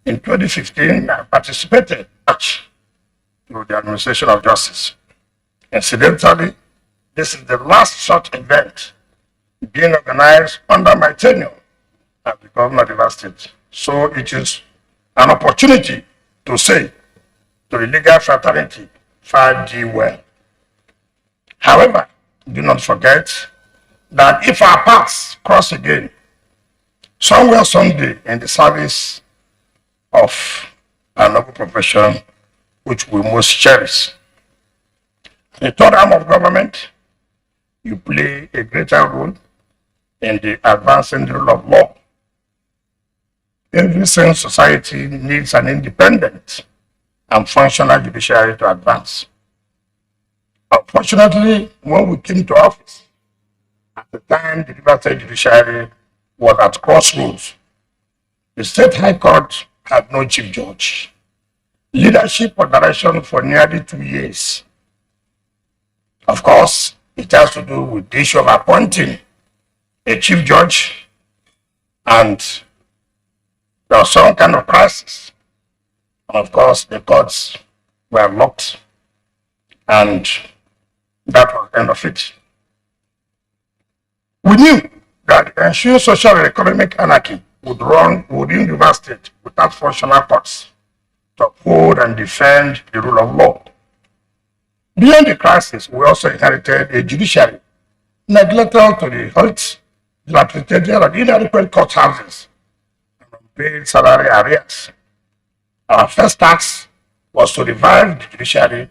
In 2015, I participated to the administration of justice. Incidentally, this is the last such event being organized under my tenure as the governor of Rivers State. So it is an opportunity to say to the legal fraternity, fare thee well. However, do not forget that if our paths cross again, somewhere someday in the service of a noble profession which we most cherish, the third arm of government, you play a greater role in the advancing the rule of law. Every sane society needs an independent and functional judiciary to advance. Unfortunately, when we came to office, at the time the Rivers State Judiciary was at crossroads. The State High Court had no chief judge. Leadership or direction for nearly 2 years. Of course, it has to do with the issue of appointing a chief judge, and there was some kind of crisis. And of course, the courts were locked, and that was the end of it. We knew that the ensuing social and economic anarchy would run within Rivers State without functional courts to uphold and defend the rule of law. Beyond the crisis, we also inherited a judiciary neglected to the health, dilapidated and inadequate courthouses, and unpaid salary arrears. Our first task was to revive the judiciary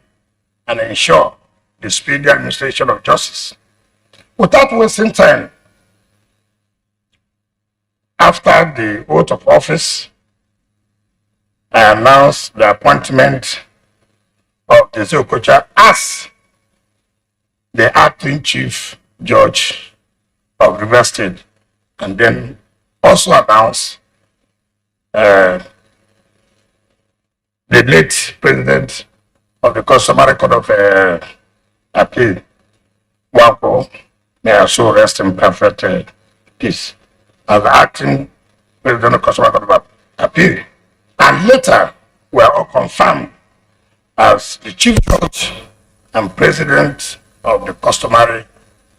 and ensure the speedy administration of justice. Without wasting time, after the oath of office, I announced the appointment of the Okocha as the acting chief judge of Rivers State, and then also announced the late president of the Customary Court of Appeal, Wampo, may I so rest in perfect peace, as the acting president of the Customary Court of Appeal, and later were all confirmed as the chief judge and president of the Customary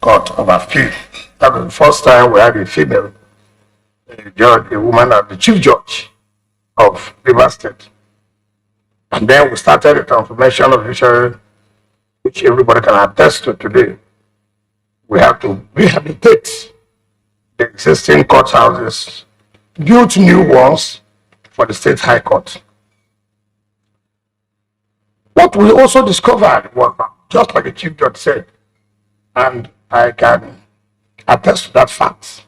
Court of Appeal. That was the first time we had a female judge, a woman as the chief judge of Rivers State. And then we started the transformation of the judiciary, which everybody can attest to today. We have to rehabilitate the existing courthouses, build new ones for the State High Court. What we also discovered was, just like the Chief Judge said, and I can attest to that fact,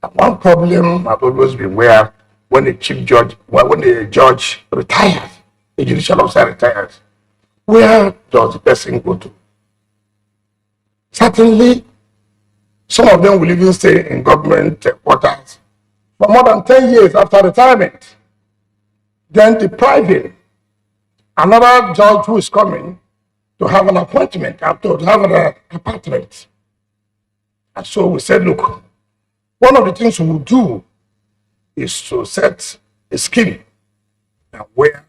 that one problem has always been where when a Chief Judge, when a judge retires, a judicial officer retires, where does the person go to? Certainly, some of them will even stay in government quarters for more than 10 years after retirement, then depriving another judge who is coming to have an appointment, to have an apartment. And so we said, look, one of the things we will do is to set a scheme where,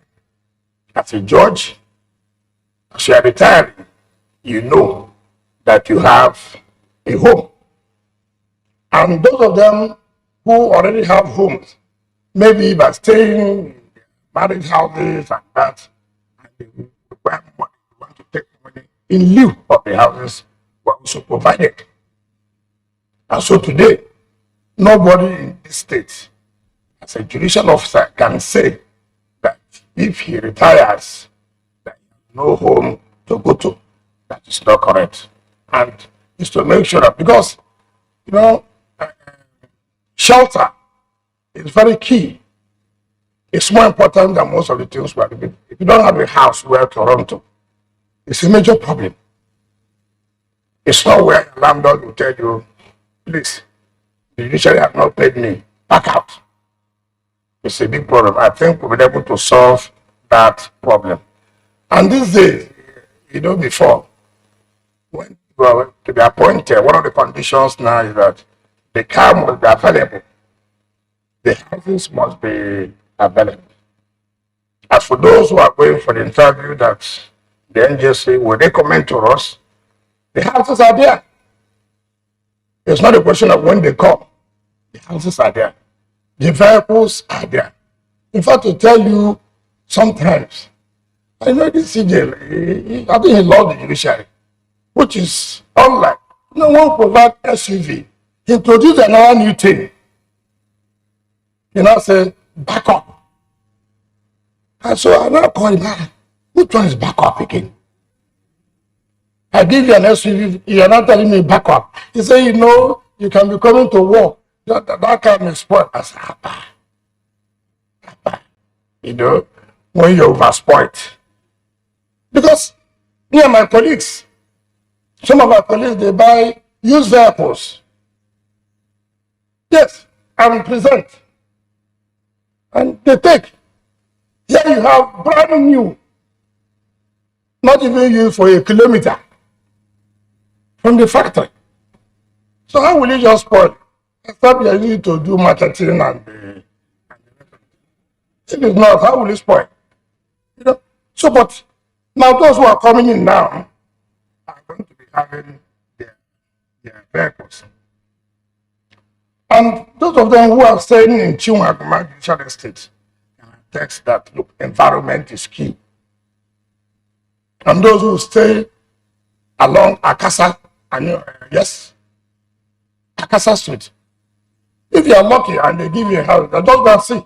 as a judge, as you are retiring, you know that you have a home. And those of them who already have homes, maybe by staying in married houses and that, and they require money, they want to take money in lieu of the houses were also provided. And so today, nobody in this state, as a judicial officer, can say that if he retires, that he has no home to go to. That is not correct. And it's to make sure that, because, you know, shelter is very key. It's more important than most of the things we are doing. If you don't have a house where to run to, it's a major problem. It's not where a landlord will tell you, please, the judiciary have not paid me, back out. It's a big problem. I think we'll be able to solve that problem. And these days, you know, before, when you are to be appointed, one of the conditions now is that the car must be available. The houses must be available. As for those who are going for the interview that the NJC will recommend to us, the houses are there. It's not a question of when they come. The houses are there. The vehicles are there. In fact, to tell you, sometimes, I know this CJ, I think he loves the judiciary, which is unlike. No one provides SUV. He introduced another new thing. He now said, backup. And so I now call him, which one is backup again? I give you an SUV, you're not telling me backup. He said, you know, you can be coming to work. That kind of spoil. I said, Papa. You know, when you're overspoiled. Because me and my colleagues, some of our colleagues, they buy used vehicles. Yes, I'm present. And they take. Here you have brand new, not even used for a kilometer from the factory. So how will you just spoil? Except you need to do marketing and if it's not, how will you spoil? You know. So, but now those who are coming in now are going to be having their vehicles. And those of them who are staying in Chinwaguma Judicial Estate text that, look, environment is key. And those who stay along Akasa, yes, Akasa Street, if you are lucky and they give you a house, just go and see.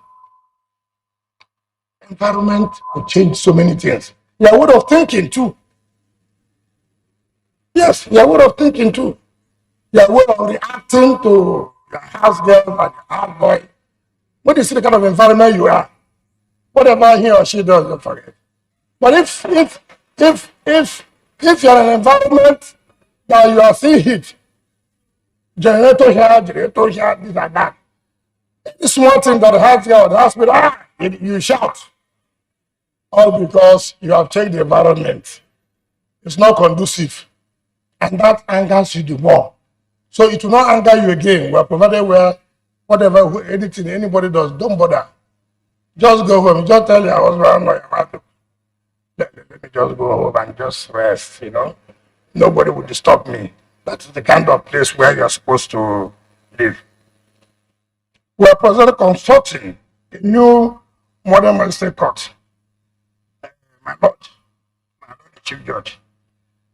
Environment will change so many things. Your way of thinking too. Yes, your way of thinking too. Your way of reacting to your house girl and your house boy. What is the kind of environment you are? Whatever he or she does, don't forget. But if you're in an environment that you are seeing heat, generator here, this and that, this small thing that has here or the hospital, you shout. All because you have changed the environment. It's not conducive. And that angers you the more. So it will not anger you again. We're provided where whatever, anything anybody does, don't bother. Just go home. Just tell your husband or your wife, let me just go home and just rest, you know. Nobody will disturb me. That's the kind of place where you're supposed to live. We're presently constructing a new modern magistrate court. My Lord, the Chief Judge.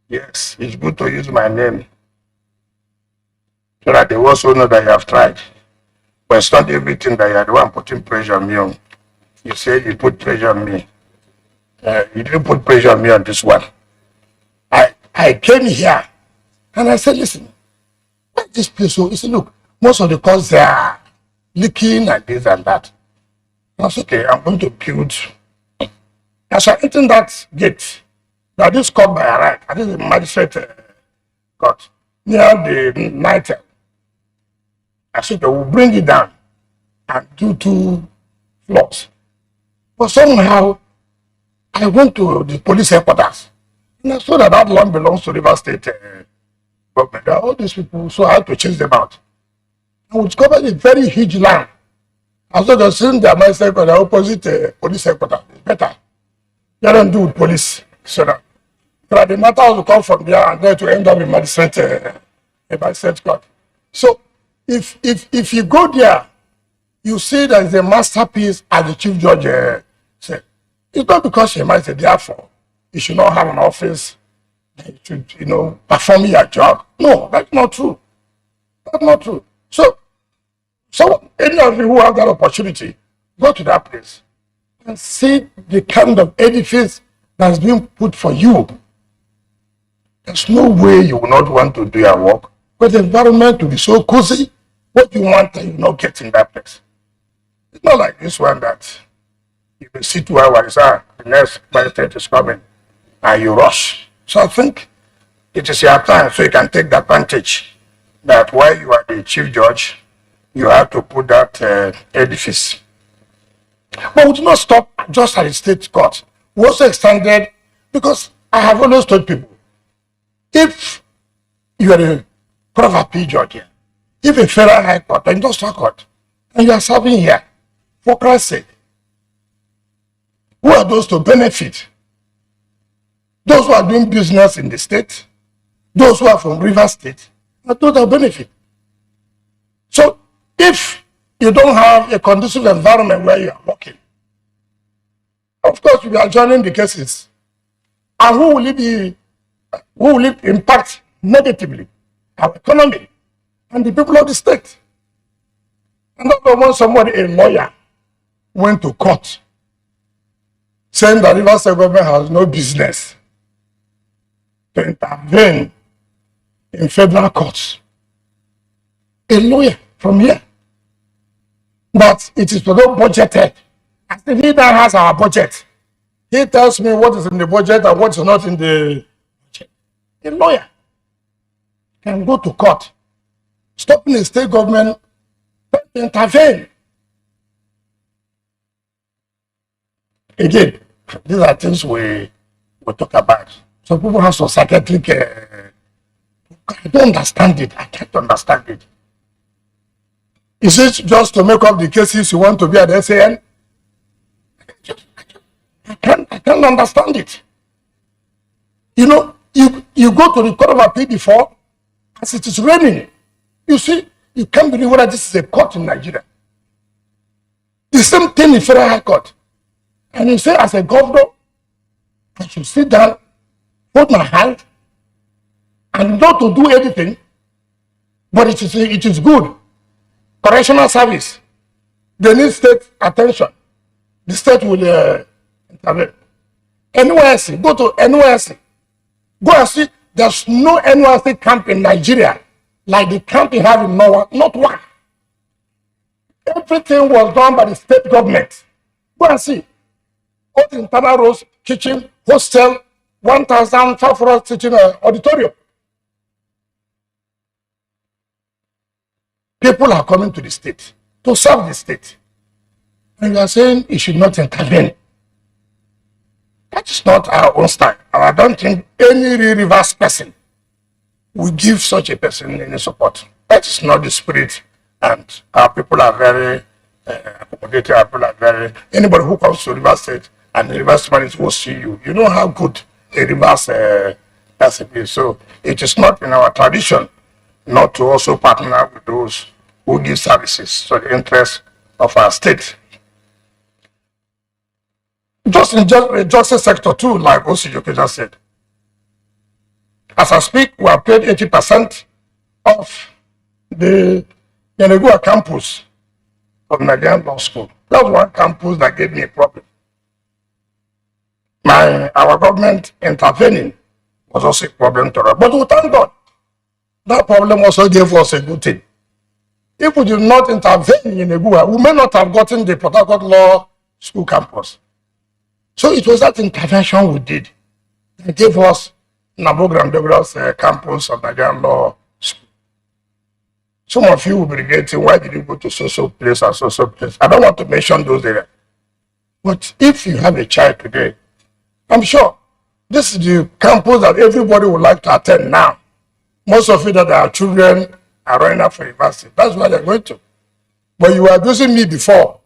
Yes, it's good to use my name so that they also know that you have tried. But it's not everything that you are the one putting pressure on me on. You say you put pressure on me. You didn't put pressure on me on this one. I came here and I said, listen, why this place? So he said, look, most of the courts they are leaking and this and that. I said, okay, I'm going to build. As I entered that gate, now this court by right, I think the magistrate court near the Niger. I said, we'll bring it down and do 2 floors. But somehow, I went to the police headquarters and I saw that land belongs to River State government. All these people, so I had to chase them out. And we discovered a very huge land. I saw the same the magistrate court, the opposite police headquarters. It's better. They don't do with police. So that the matter will come from there and there to end up in magistrate court. So if you go there, you see there is a masterpiece, as the Chief Judge said. It's not because she might say, therefore, you should not have an office that you should, you know, perform your job. No, that's not true. That's not true. So any of you who have that opportunity, go to that place and see the kind of edifice that's being put for you. There's no way you will not want to do your work, but the environment will be so cozy. What you want, you will not get in that place. It's not like this one that you will see 2 hours, the next magistrate is coming, and you rush. So I think it is your time, so you can take the advantage that while you are the Chief Judge, you have to put that edifice. But we do not stop just at the state court. We also extended, because I have always told people, if you are a court of appeal judge here, if a federal high court or industrial court, and you are serving here, for Christ's sake, Who are those to benefit? Those who are doing business in the state, those who are from River State, are those that benefit. So if you don't have a conducive environment where you are working, of course you are joining the cases. And who will it impact negatively? Our economy and the people of the state. And that's when somebody, a lawyer, went to court saying that River State government has no business to intervene in federal courts. A lawyer from here. But it is not budgeted. As if he now has our budget. He tells me what is in the budget and what is not in the budget. A lawyer can go to court, stopping the state government to intervene. Again, these are things we talk about. Some people have some psychiatric, I don't understand it. I can't understand it. Is it just to make up the cases you want to be at the SAN? I can't understand it. You know, you go to the Court of Appeal before, as it is raining. You see, you can't believe whether this is a court in Nigeria. The same thing in Federal High Court. And you say, as a governor, I should sit down, hold my hand, and not to do anything, but it is good. Correctional service, they need state attention. The state will intervene. NYSC, go to NYSC. Go and see, there's no NYSC camp in Nigeria like the camp you have in Norway, not one. Everything was done by the state government. Go and see. All the internal roads, kitchen, hostel, 1,500 teaching auditorium. People are coming to the state to serve the state. And you are saying it should not intervene. That is not our own style. And I don't think any reverse person will give such a person any support. That is not the spirit. And our people are very accommodating. Our people are very, anybody who comes to River State and the reverse man will see you. You know how good a reverse person is. So it is not in our tradition not to also partner with those who give services to the interest of our state. Just in the justice sector too, like Osijoke just said. As I speak, we have paid 80% of the Yenegua campus of Nigerian Law School. That's one campus that gave me a problem. Our government intervening was also a problem to us. But we thank God. That problem also gave us a good thing. If we did not intervene in Abuja, we may not have gotten the Port Harcourt Law School campus. So it was that intervention we did that gave us Nabogram Douglas campus of Nigerian Law School. Some of you will be debating, why did you go to so place and so place? I don't want to mention those areas. But if you have a child today, I'm sure this is the campus that everybody would like to attend now. Most of it that our children are running up for university. That's why they're going to. But you were abusing me before.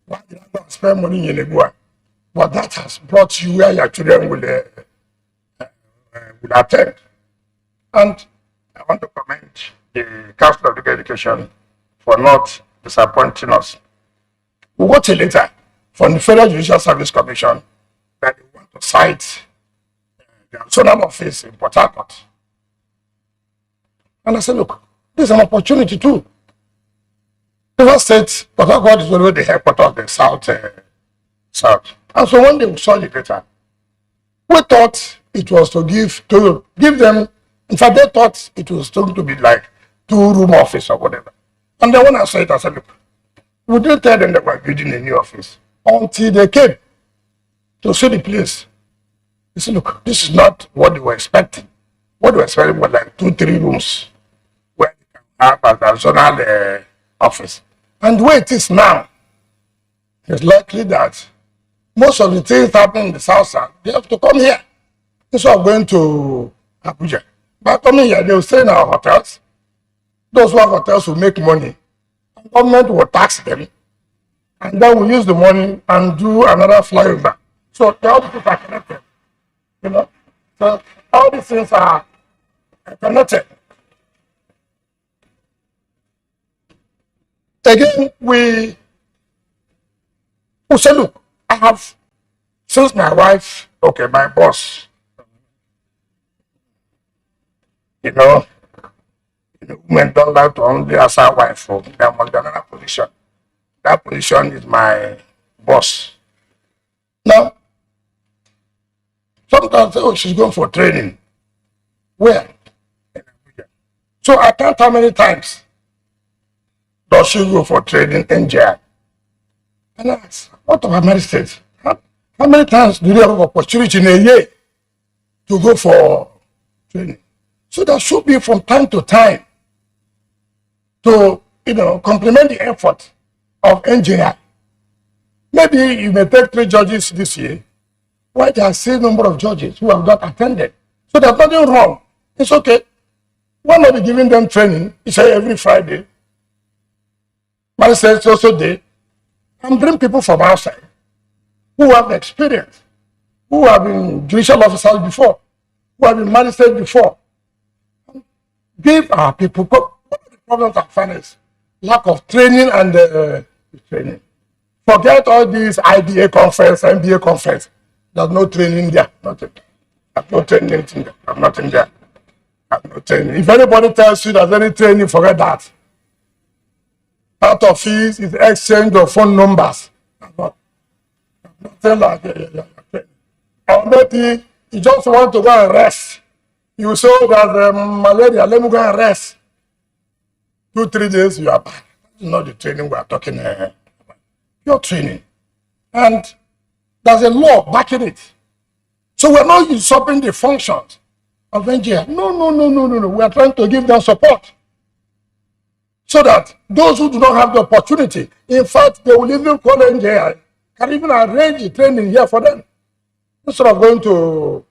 Why did I not spend money in Abuja? But that has brought you where your children will attend. And I want to commend the Council of Education for not disappointing us. We got a letter from the Federal Judicial Service Commission that they want to cite the zonal office in Port Harcourt. And I said, look, this is an opportunity too. River State, Port Harcourt is already the headquarters of the South. And so when they saw the letter, we thought it was to give them, in fact, they thought it was going to be like 2-room office or whatever. And then when I saw it, I said, look, we didn't tell them that we're building a new office until they came to see the place. They said, look, this is not what they were expecting. What they were expecting was like 2-3 rooms where they can have a zonal office. And the way it is now, it's likely that most of the things happening in the South, they have to come here instead of going to Abuja. By coming here, they will stay in our hotels. Those who have hotels will make money. The government will tax them. And then we use the money and do another flyover So all the things are connected, you know. So all these things are connected. Again, we say, look, I have, since my wife, okay, my boss, you know, women don't like to only ask our wife for them on another position. That position is my boss. Now, sometimes, oh, she's going for training. Where? In Abuja. So I count how many times does she go for training in NTA? And I ask, what of American states? How many times do they have opportunity in a year to go for training? So there should be from time to time to, complement the effort of NGI. Maybe you may take 3 judges this year, while there are still a number of judges who have not attended. So there's nothing wrong. It's okay. Why not be giving them training? It's every Friday. Magistrates also day. And bring people from outside who have experience, who have been judicial officers before, who have been magistrates before. Give our people, one of the problems I find is lack of training and training. Forget all these IBA conference, MBA conference. There's no training there. Nothing. There's no training there. There's nothing there. There's no training. If anybody tells you there's any training, forget that. Part of fees is exchange of phone numbers. Nothing like that. Or maybe you just want to go and rest. You saw that malaria, let me go and rest. 2-3 days, you are back. This is not the training we are talking about. Your training. And there's a law backing it. So we're not usurping the functions of NGA. No. We are trying to give them support. So that those who do not have the opportunity, in fact, they will even call NGA, can even arrange the training here for them, instead of going to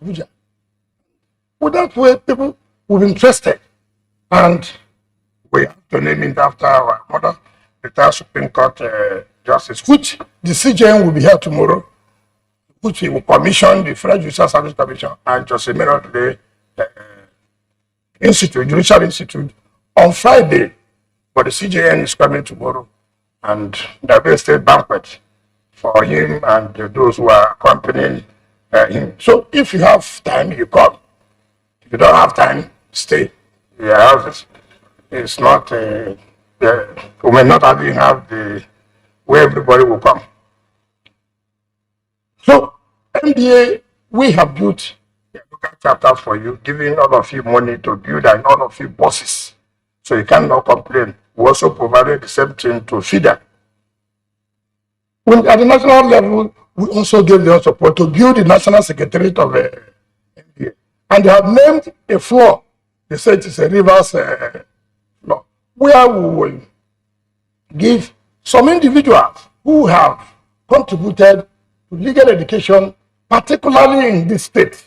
Abuja. With that way, people will be interested. And we have to name it after our mother, retired Supreme Court Justice, which the CJN will be here tomorrow, which will commission the Federal Judicial Service Commission and Justice Mero today, Institute, Judicial Institute, on Friday. But the CJN is coming tomorrow, and there will be a state banquet for him and those who are accompanying him. So if you have time, you come. If you don't have time, stay in your houses. It's not, we may not even have the where everybody will come. So, NDA, we have built a local chapter for you, giving all of you money to build and all of you buses. So you cannot complain. We also provided the same thing to feed them. At the national level, we also gave them support to build the National Secretariat of NDA. And they have named a floor. They said it's a reverse floor, where we will give some individuals who have contributed to legal education, particularly in this state,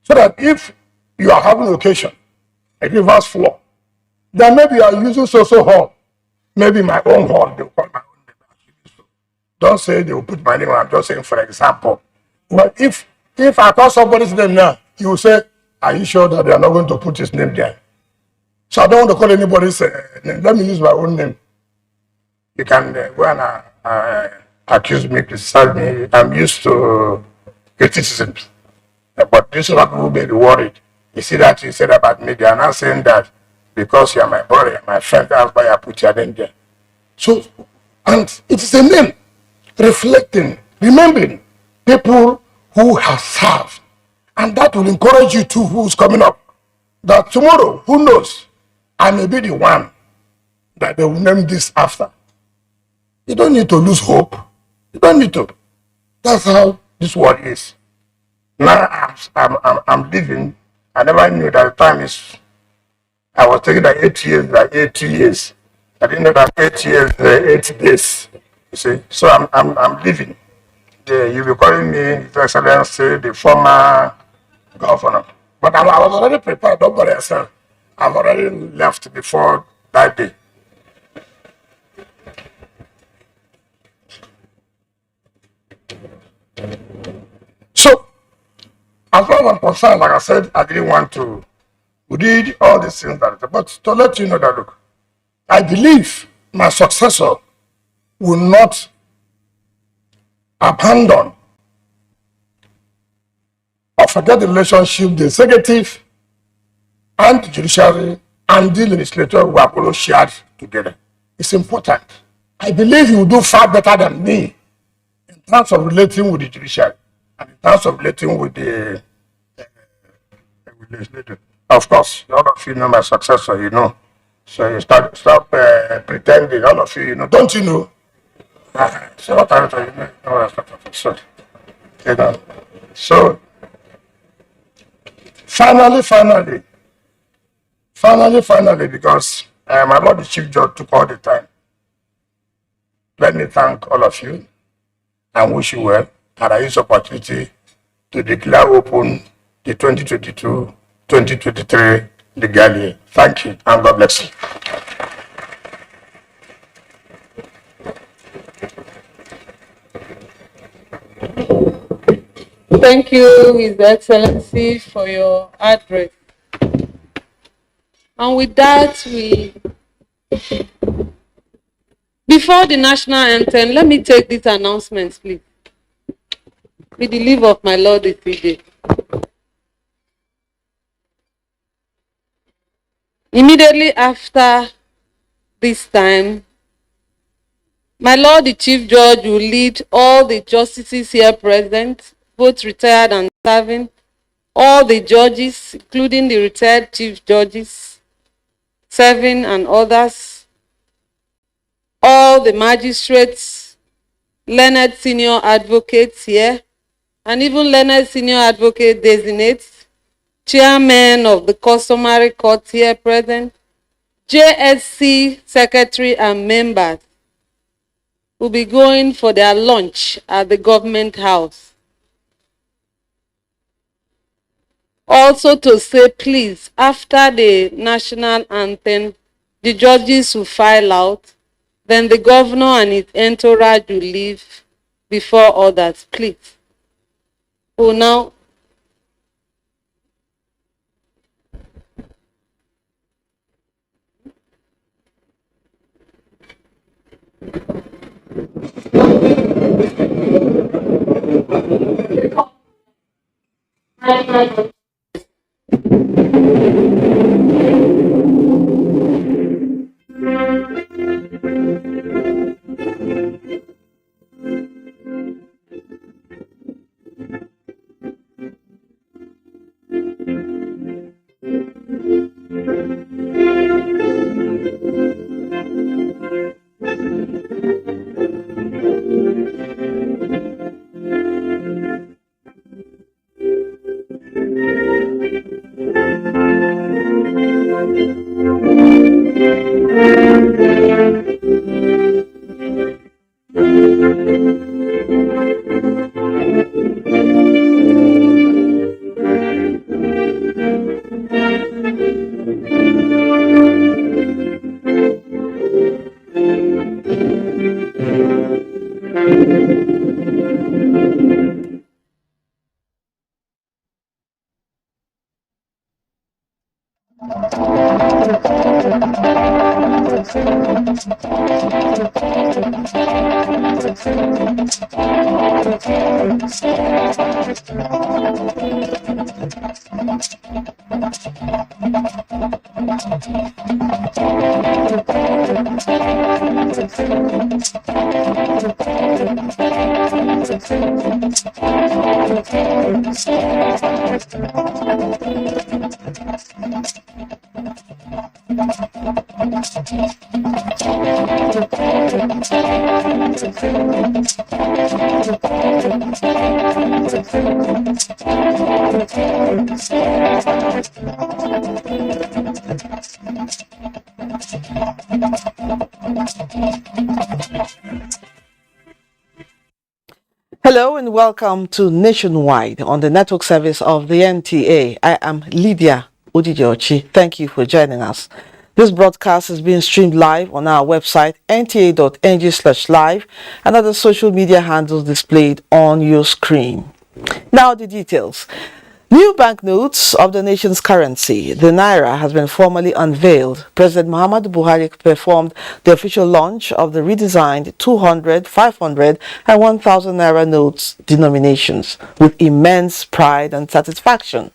so that if you are having an occasion, a reverse floor, then maybe you are using social hall, maybe my own hall, they will call my own name. Don't say they will put my name, I'm just saying for example. But if I call somebody's name now, he will say, are you sure that they are not going to put his name there? So I don't want to call anybody's name. Let me use my own name. You can go and accuse me, criticize me. I'm used to criticism. But this is what people may be worried. You see that you said about me, they are not saying that because you are my brother, my friend, that's why I put your name there. So, and it is a name reflecting, remembering people who have served. And that will encourage you too, who's coming up. That tomorrow, who knows, I may be the one that they will name this after. You don't need to lose hope. You don't need to. That's how this world is. Now I'm living. I never knew that time is. I was taking that 8 years, like 8 years. I didn't know that 8 years, 8 days. You see, so I'm living. You'll be calling me His Excellency, the former governor. But I was already prepared. Don't worry yourself. I've already left before that day. far as I'm concerned, like I said, I didn't want to read all these things but to let you know that, look, I believe my successor will not abandon or forget the relationship the executive and the judiciary and the legislature were all shared together. It's important. I believe he will do far better than me in terms of relating with the judiciary and in terms of relating with the legislature. Of course, all of you know my successor, you know. So you stop pretending, all of you, you know. Don't you know? So what I you know, so, you know. So finally, because my Lord the Chief Judge took all the time. Let me thank all of you and wish you well. And I use the opportunity to declare open the 2022-2023 legal year. Thank you and God bless you. Thank you, His Excellency, for your address. And with that, before the national anthem, let me take these announcements, please. With the leave of my Lord the CJ. Immediately after this time, my Lord the Chief Judge will lead all the justices here present, both retired and serving, all the judges, including the retired chief judges, serving and others, all the magistrates, learned senior advocates here, and even learned senior advocate designates, chairmen of the customary courts here present, JSC secretary and members will be going for their lunch at the government house. Also to say, please, after the national anthem, the judges will file out, then the governor and his entourage will leave before others, please. We'll now Hello and welcome to Nationwide on the network service of the NTA. I am Lydia Odijochi. Thank you for joining us. This broadcast is being streamed live on our website nta.ng/live and other social media handles displayed on your screen. Now the details. New banknotes of the nation's currency, the Naira, has been formally unveiled. President Muhammadu Buhari performed the official launch of the redesigned 200, 500 and 1,000 Naira notes denominations with immense pride and satisfaction.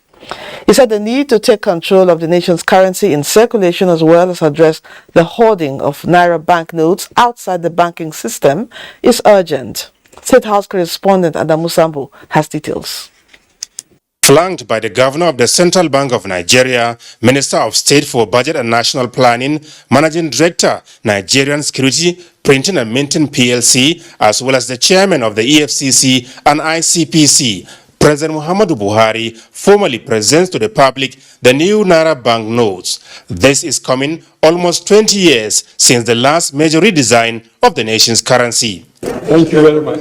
He said the need to take control of the nation's currency in circulation as well as address the hoarding of Naira banknotes outside the banking system is urgent. State House correspondent Adamu Sambu has details. Flanked by the Governor of the Central Bank of Nigeria, Minister of State for Budget and National Planning, Managing Director, Nigerian Security, Printing and Minting PLC, as well as the Chairman of the EFCC and ICPC, President Muhammadu Buhari formally presents to the public the new Naira banknotes. This is coming almost 20 years since the last major redesign of the nation's currency. Thank you very much.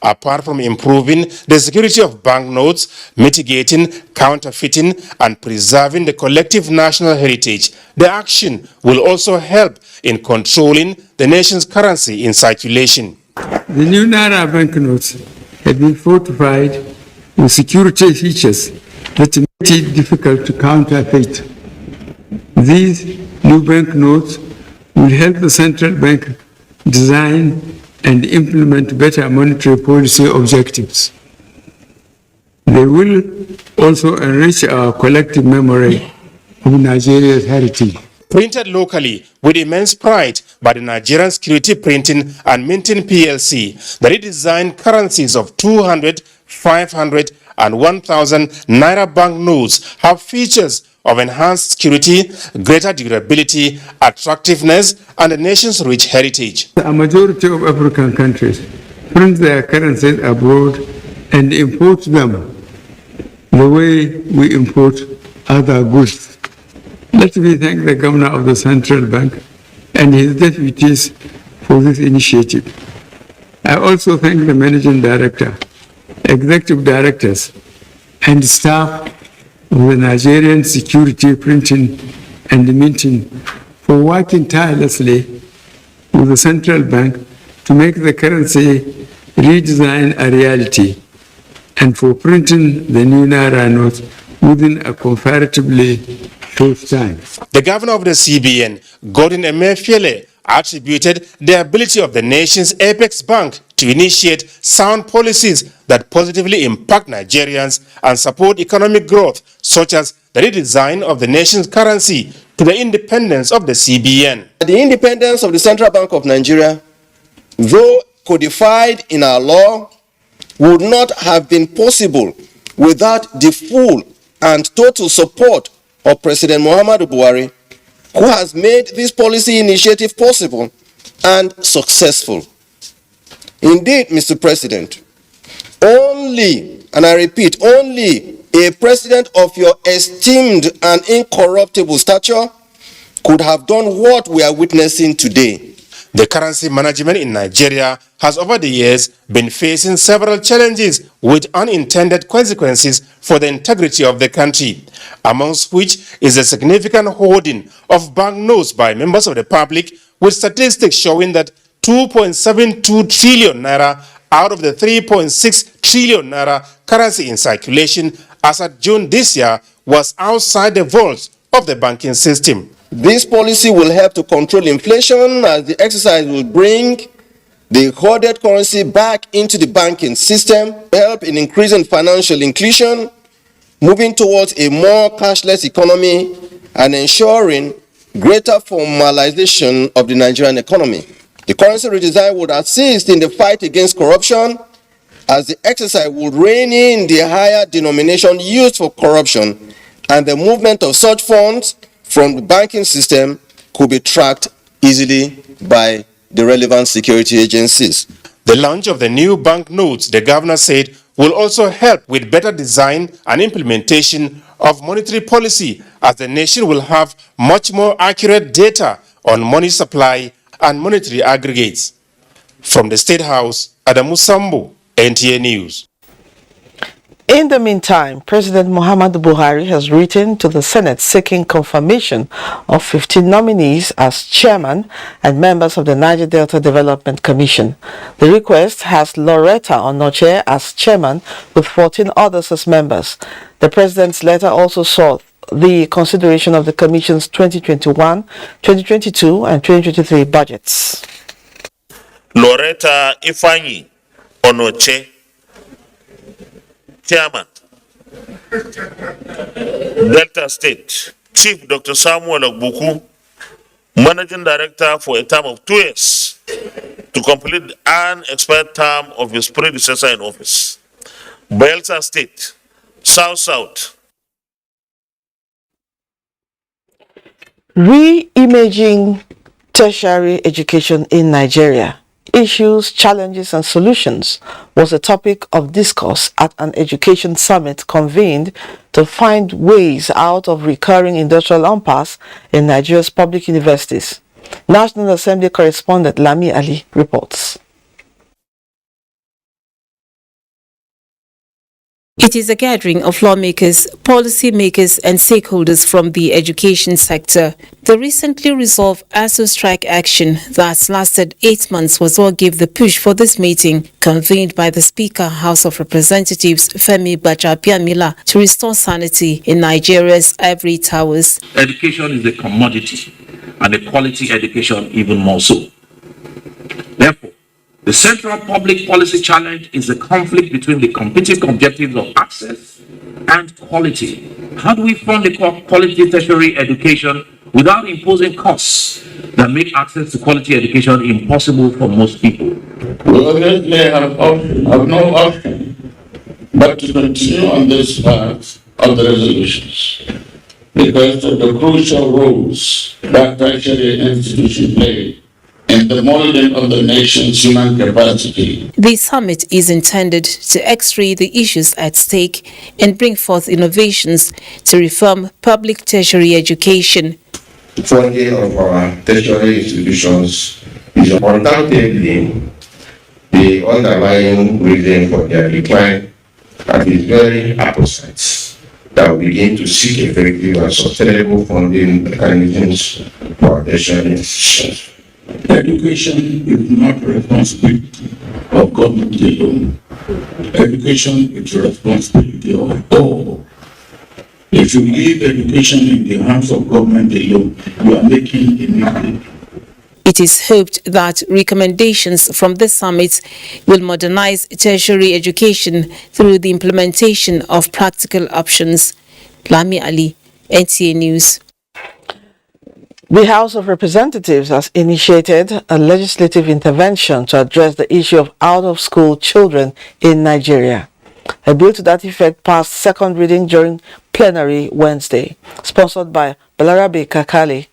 Apart from improving the security of banknotes, mitigating counterfeiting, and preserving the collective national heritage, the action will also help in controlling the nation's currency in circulation. The new Naira banknotes have been fortified with security features that make it difficult to counterfeit. These new banknotes will help the central bank design and implement better monetary policy objectives. They will also enrich our collective memory of Nigeria's heritage. Printed locally with immense pride by the Nigerian Security Printing and Minting PLC, the redesigned currencies of 200, 500 and 1,000 Naira banknotes have features of enhanced security, greater durability, attractiveness, and the nation's rich heritage. A majority of African countries print their currencies abroad and import them the way we import other goods. Let me thank the Governor of the Central Bank and his deputies for this initiative. I also thank the Managing Director, Executive Directors, and staff of the Nigerian Security Printing and Minting for working tirelessly with the Central Bank to make the currency redesign a reality and for printing the new Naira notes within a comparatively short time. The Governor of the CBN, Gordon Emefiele, attributed the ability of the nation's apex bank to initiate sound policies that positively impact Nigerians and support economic growth, such as the redesign of the nation's currency, to the independence of the CBN. The independence of the Central Bank of Nigeria, though codified in our law, would not have been possible without the full and total support of President Muhammadu Buhari, who has made this policy initiative possible and successful. Indeed, Mr. President, only, and I repeat, only a president of your esteemed and incorruptible stature could have done what we are witnessing today. The currency management in Nigeria has over the years been facing several challenges with unintended consequences for the integrity of the country, amongst which is a significant hoarding of banknotes by members of the public, with statistics showing that 2.72 trillion naira out of the 3.6 trillion naira currency in circulation as at June this year was outside the vaults of the banking system. This policy will help to control inflation, as the exercise will bring the hoarded currency back into the banking system, help in increasing financial inclusion, moving towards a more cashless economy, and ensuring greater formalization of the Nigerian economy. The currency redesign would assist in the fight against corruption, as the exercise would rein in the higher denomination used for corruption, and the movement of such funds from the banking system could be tracked easily by the relevant security agencies. The launch of the new banknotes, the governor said, will also help with better design and implementation of monetary policy, as the nation will have much more accurate data on money supply and monetary aggregates. From the State House, Adamu Sambu, NTA News. In the meantime, President Muhammadu Buhari has written to the Senate seeking confirmation of 15 nominees as chairman and members of the Niger Delta Development Commission. The request has Loretta Onoche as chairman with 14 others as members. The president's letter also sought the consideration of the Commission's 2021, 2022 and 2023 budgets. Loretta Ifanyi Onoche, Chairman, Delta State, Chief Dr. Samuel Ogbuku, Managing Director for a term of 2 years to complete the unexpired term of his predecessor in office. Bayelsa State, South. Re-imaging tertiary education in Nigeria. Issues, challenges and solutions was a topic of discourse at an education summit convened to find ways out of recurring industrial impasse in Nigeria's public universities. National Assembly correspondent Lami Ali reports. It is a gathering of lawmakers, policymakers and stakeholders from the education sector. The recently resolved ASU strike action that lasted 8 months was what gave the push for this meeting, convened by the Speaker, House of Representatives Femi Gbajabiamila, to restore sanity in Nigeria's ivory towers. Education is a commodity, and a quality education even more so. Therefore, the central public policy challenge is the conflict between the competing objectives of access and quality. How do we fund the quality tertiary education without imposing costs that make access to quality education impossible for most people? We obviously have no option but to continue on this path of the resolutions because of the crucial roles that tertiary institutions play in the molding of the nation's human capacity. The summit is intended to x-ray the issues at stake and bring forth innovations to reform public tertiary education. The funding of our tertiary institutions is undoubtedly the underlying reason for their decline, and is very apposite that we begin to seek effective and sustainable funding mechanisms for tertiary institutions. Education is not responsibility of government alone. Education is responsibility of all. If you leave education in the hands of government alone, you are making a mistake. It is hoped that recommendations from this summit will modernize tertiary education through the implementation of practical options. Lami Ali, NTA News. The House of Representatives has initiated a legislative intervention to address the issue of out-of-school children in Nigeria. A bill to that effect passed second reading during plenary Wednesday, sponsored by Balarabe Kakali.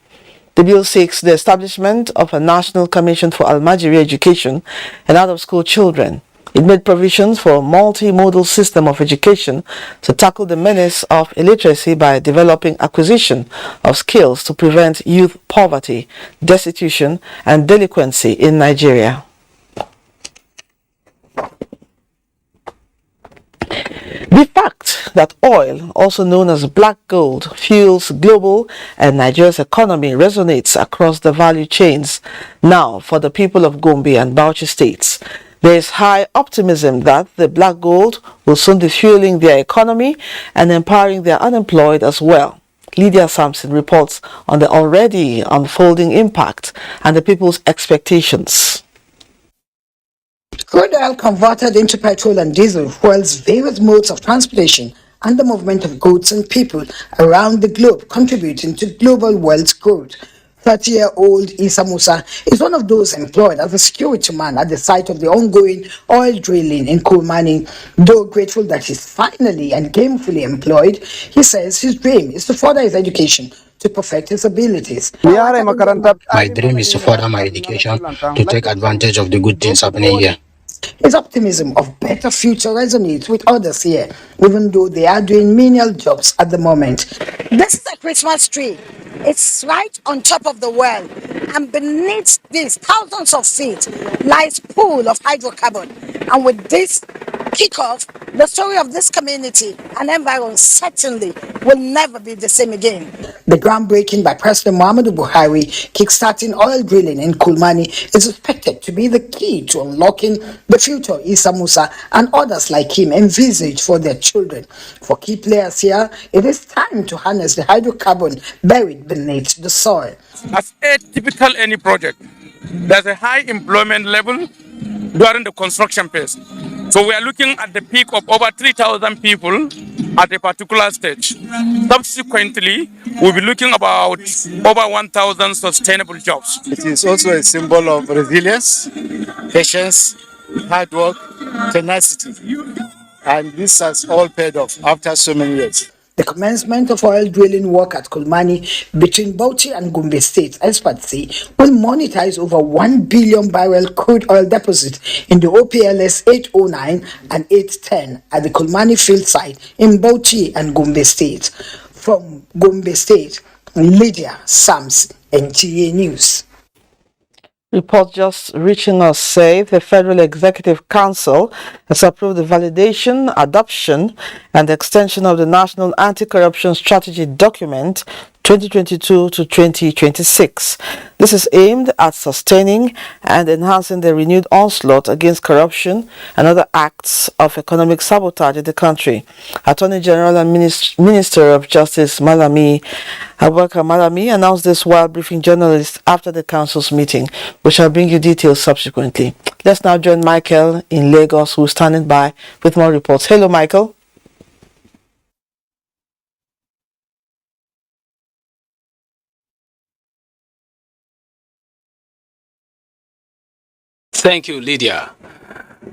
The bill seeks the establishment of a national commission for Almajiri education and out-of-school children. It made provisions for a multimodal system of education to tackle the menace of illiteracy by developing acquisition of skills to prevent youth poverty, destitution, and delinquency in Nigeria. The fact that oil, also known as black gold, fuels global and Nigeria's economy resonates across the value chains now for the people of Gombe and Bauchi states. There is high optimism that the black gold will soon be fueling their economy and empowering their unemployed as well. Lydia Sampson reports on the already unfolding impact and the people's expectations. Crude oil converted into petrol and diesel fuels various modes of transportation and the movement of goods and people around the globe, contributing to global wealth growth. 30-year-old Isa Musa is one of those employed as a security man at the site of the ongoing oil drilling in coal mining. Though grateful that he's finally and gainfully employed, he says his dream is to further his education to perfect his abilities. My dream is to further my education to take advantage of the good things happening here. His optimism of better future resonates with others here, even though they are doing menial jobs at the moment. This is a Christmas tree. It's right on top of the well, and beneath this, thousands of feet, lies pool of hydrocarbon. And with this kick off, the story of this community and environment certainly will never be the same again. The groundbreaking by President Muhammadu Buhari kickstarting oil drilling in Kulmani is expected to be the key to unlocking the future Issa Musa and others like him envisage for their children. For key players here, it is time to harness the hydrocarbon buried beneath the soil. As a typical any project, there's a high employment level during the construction phase. So we are looking at the peak of over 3,000 people at a particular stage. Subsequently, we'll be looking about over 1,000 sustainable jobs. It is also a symbol of resilience, patience, hard work, tenacity. And this has all paid off after so many years. The commencement of oil drilling work at Kulmani between Bauchi and Gombe states, experts say, will monetize over 1 billion barrel crude oil deposit in the OPLS 809 and 810 at the Kulmani field site in Bauchi and Gombe states. From Gombe State, Lydia Sams, NTA News. Report just reaching us say the Federal Executive Council has approved the validation, adoption, and extension of the National Anti-Corruption Strategy document 2022 to 2026. This is aimed at sustaining and enhancing the renewed onslaught against corruption and other acts of economic sabotage in the country. Attorney General and Minister of Justice Malami Abubakar Malami announced this while briefing journalists after the council's meeting. We shall bring you details subsequently. Let's now join Michael in Lagos, who's standing by with more reports. Hello, Michael. Thank you, Lydia.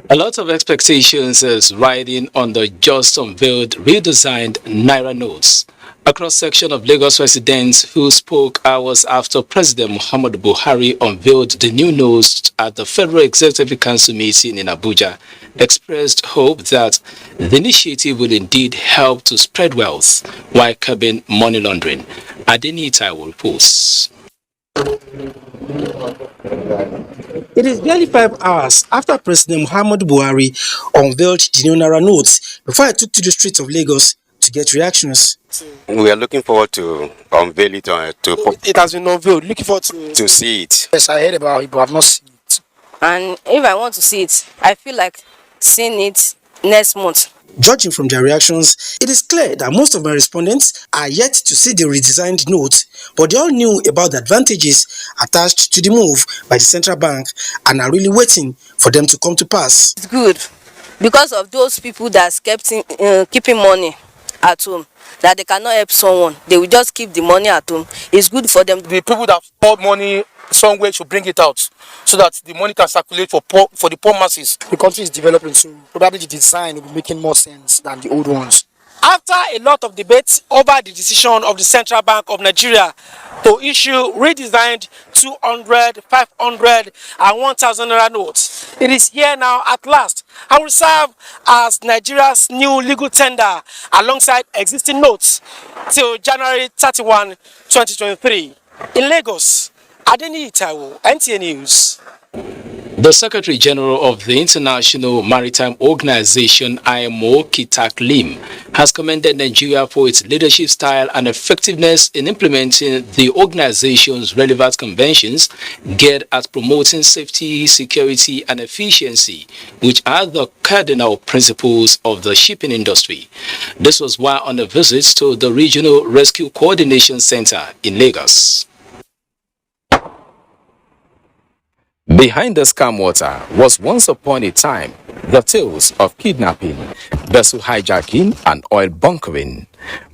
A lot of expectations is riding on the just unveiled redesigned Naira notes. A cross-section of Lagos residents who spoke hours after President Muhammadu Buhari unveiled the new notes at the Federal Executive Council meeting in Abuja expressed hope that the initiative will indeed help to spread wealth while curbing money laundering. Adenita will reports. It is barely 5 hours after President Muhammadu Buhari unveiled the new Naira notes before I took to the streets of Lagos to get reactions. We are looking forward to unveil it. It has been unveiled. Looking forward to see it. Yes, I heard about it, but I've not seen it. And if I want to see it, I feel like seeing it next month. Judging from their reactions, it is clear that most of my respondents are yet to see the redesigned note, but they all knew about the advantages attached to the move by the central bank and are really waiting for them to come to pass. It's good because of those people that kept keeping money at home, that they cannot help someone. They will just keep the money at home. It's good for them. The people that poured money somewhere should bring it out so that the money can circulate for the poor masses. The country is developing, so probably the design will be making more sense than the old ones. After a lot of debates over the decision of the Central Bank of Nigeria to issue redesigned 200, 500 and 1,000 Naira notes, it is here now at last and will serve as Nigeria's new legal tender alongside existing notes till January 31, 2023. In Lagos, Adeni Itaiwo, NTA News. The Secretary General of the International Maritime Organization, IMO, Kitak Lim, has commended Nigeria for its leadership style and effectiveness in implementing the organization's relevant conventions geared at promoting safety, security, and efficiency, which are the cardinal principles of the shipping industry. This was while on a visit to the Regional Rescue Coordination Center in Lagos. Behind the scam water was once upon a time the tales of kidnapping, vessel hijacking, and oil bunkering.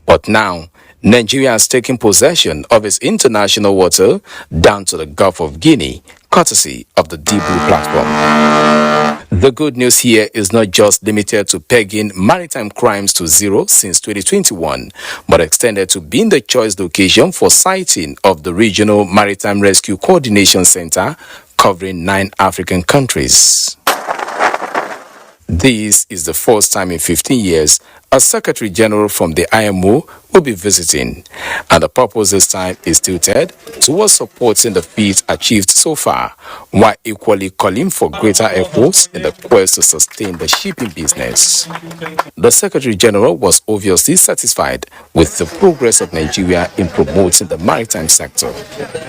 But now, Nigeria has taken possession of its international water down to the Gulf of Guinea, courtesy of the Deep Blue platform. The good news here is not just limited to pegging maritime crimes to zero since 2021, but extended to being the choice location for siting of the Regional Maritime Rescue Coordination Center, covering 9 African countries. This is the first time in 15 years a Secretary General from the IMO will be visiting, and the purpose this time is tilted towards supporting the feats achieved so far, while equally calling for greater efforts in the quest to sustain the shipping business. The Secretary General was obviously satisfied with the progress of Nigeria in promoting the maritime sector.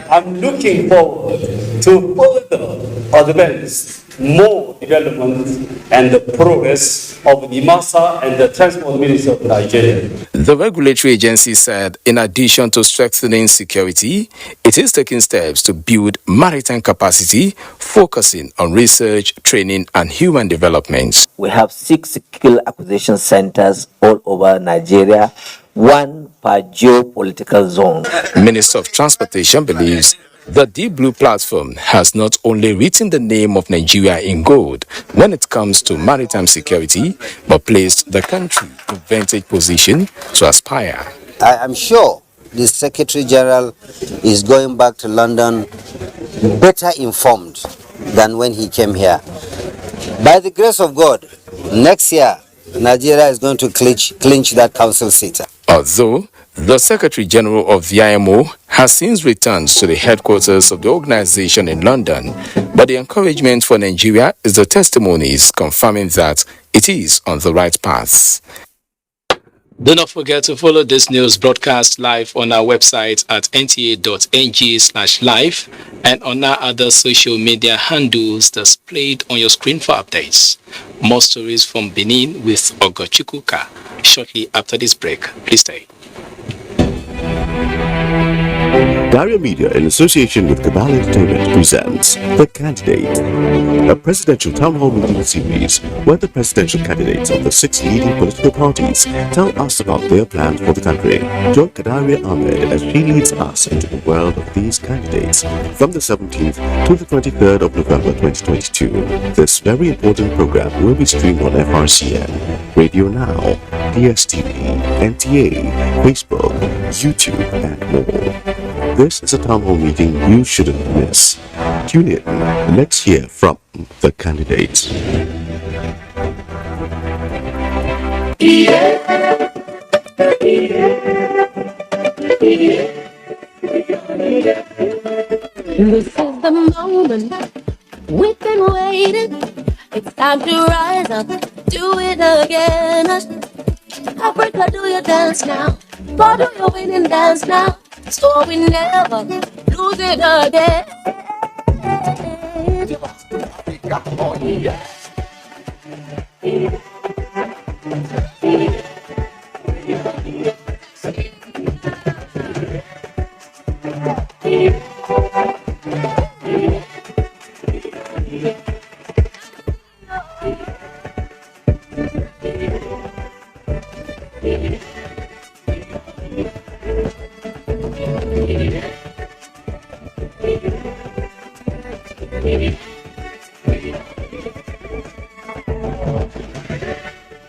I'm looking forward to further advance more development and the progress of the Masa and the Transport Ministry of Nigeria. The regulatory agency said, in addition to strengthening security, it is taking steps to build maritime capacity, focusing on research, training, and human development. We have 6 skill acquisition centers all over Nigeria, 1 per geopolitical zone. Minister of Transportation believes the Deep Blue platform has not only written the name of Nigeria in gold when it comes to maritime security, but placed the country in vantage position to aspire. I am sure the Secretary General is going back to London better informed than when he came here. By the grace of God, next year, Nigeria is going to clinch that council seat. Although the Secretary General of the IMO has since returned to the headquarters of the organization in London, but the encouragement for Nigeria is the testimonies confirming that it is on the right path. Do not forget to follow this news broadcast live on our website at nta.ng/live and on our other social media handles displayed on your screen for updates. More stories from Benin with Ogochikuka shortly after this break. Please stay. Daria Media, in association with Cabal Entertainment, presents The Candidate, a presidential town hall meeting series where the presidential candidates of the 6 leading political parties tell us about their plans for the country. Join Kadaria Ahmed as she leads us into the world of these candidates from the 17th to the 23rd of November 2022. This very important program will be streamed on FRCN, Radio Now, DSTV, NTA, Facebook, YouTube, and more. This is a town hall meeting you shouldn't miss. Tune in. Let's hear from the candidates. This is the moment we've been waiting. It's time to rise up, do it again. Africa, do your dance now. God, do your winning dance now. So we never lose it again. Oh, yeah.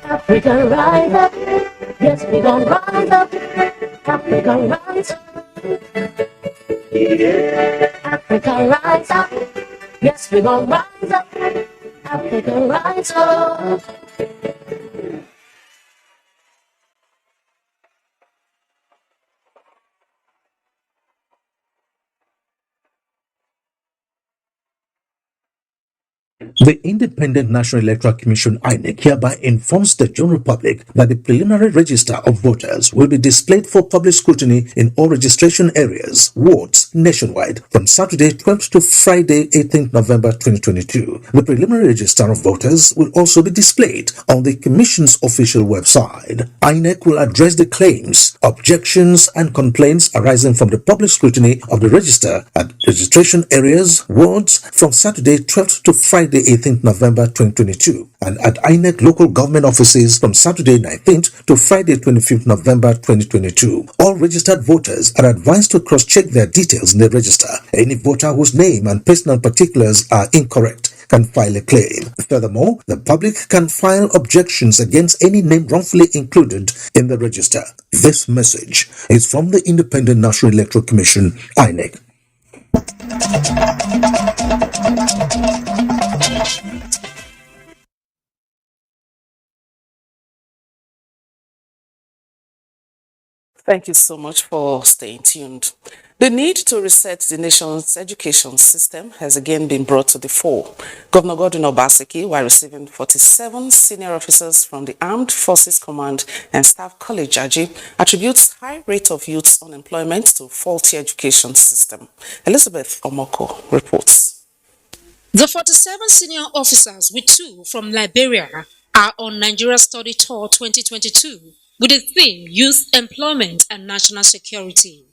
Africa rise up, yes we gon' rise up. Africa rise up, Africa rise up, yes we gon' rise up. Africa rise up. The Independent National Electoral Commission INEC hereby informs the general public that the preliminary register of voters will be displayed for public scrutiny in all registration areas, wards, nationwide from Saturday 12th to Friday 18th November 2022. The preliminary register of voters will also be displayed on the Commission's official website. INEC will address the claims, objections, and complaints arising from the public scrutiny of the register at registration areas, wards from Saturday 12th to Friday 18th November 2022 and at INEC local government offices from Saturday 19th to Friday 25th November 2022. All registered voters are advised to cross-check their details in the register. Any voter whose name and personal particulars are incorrect can file a claim. Furthermore, the public can file objections against any name wrongfully included in the register. This message is from the Independent National Electoral Commission, INEC. Thank you so much for staying tuned. The need to reset the nation's education system has again been brought to the fore. Governor Godwin Obaseki, while receiving 47 senior officers from the Armed Forces Command and Staff College, AJI, attributes high rate of youth unemployment to faulty education system. Elizabeth Omoko reports. The 47 senior officers, with 2 from Liberia, are on Nigeria Study Tour 2022 with the theme Youth Employment and National Security.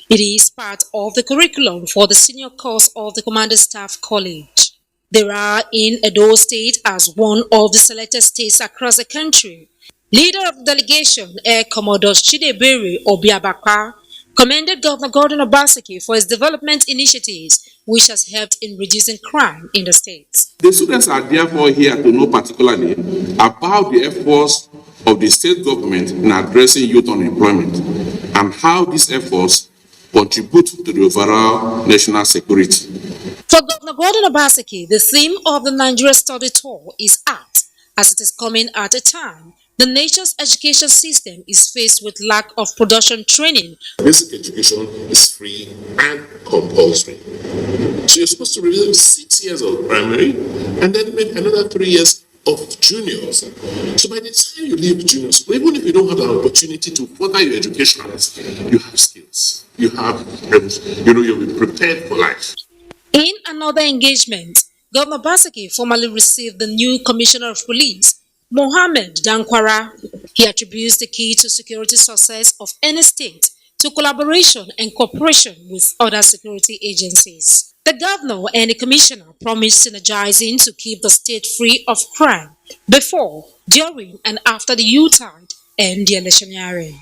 It is part of the curriculum for the senior course of the Commander Staff College. They are in Edo State as one of the selected states across the country. Leader of the delegation, Air Commodore Chidebere Obiabakwa, commended Governor Gordon Obaseki for his development initiatives, which has helped in reducing crime in the state. The students are therefore here to know particularly about the efforts of the state government in addressing youth unemployment and how these efforts contribute to the overall national security. For Governor Gordon Obaseki, the theme of the Nigeria Study Tour is art, as it is coming at a time the nation's education system is faced with lack of production training. Basic education is free and compulsory. So you're supposed to revisit 6 years of primary and then maybe another 3 years of juniors. So by the time you leave juniors, even if you don't have the opportunity to further your education, you have skills. You have, you'll be prepared for life. In another engagement, Governor Obaseki formally received the new Commissioner of Police, Mohammed Dankwara. He attributes the key to security success of any state to collaboration and cooperation with other security agencies. The governor and the commissioner promised synergizing to keep the state free of crime before, during, and after the U-tide and the electioneering.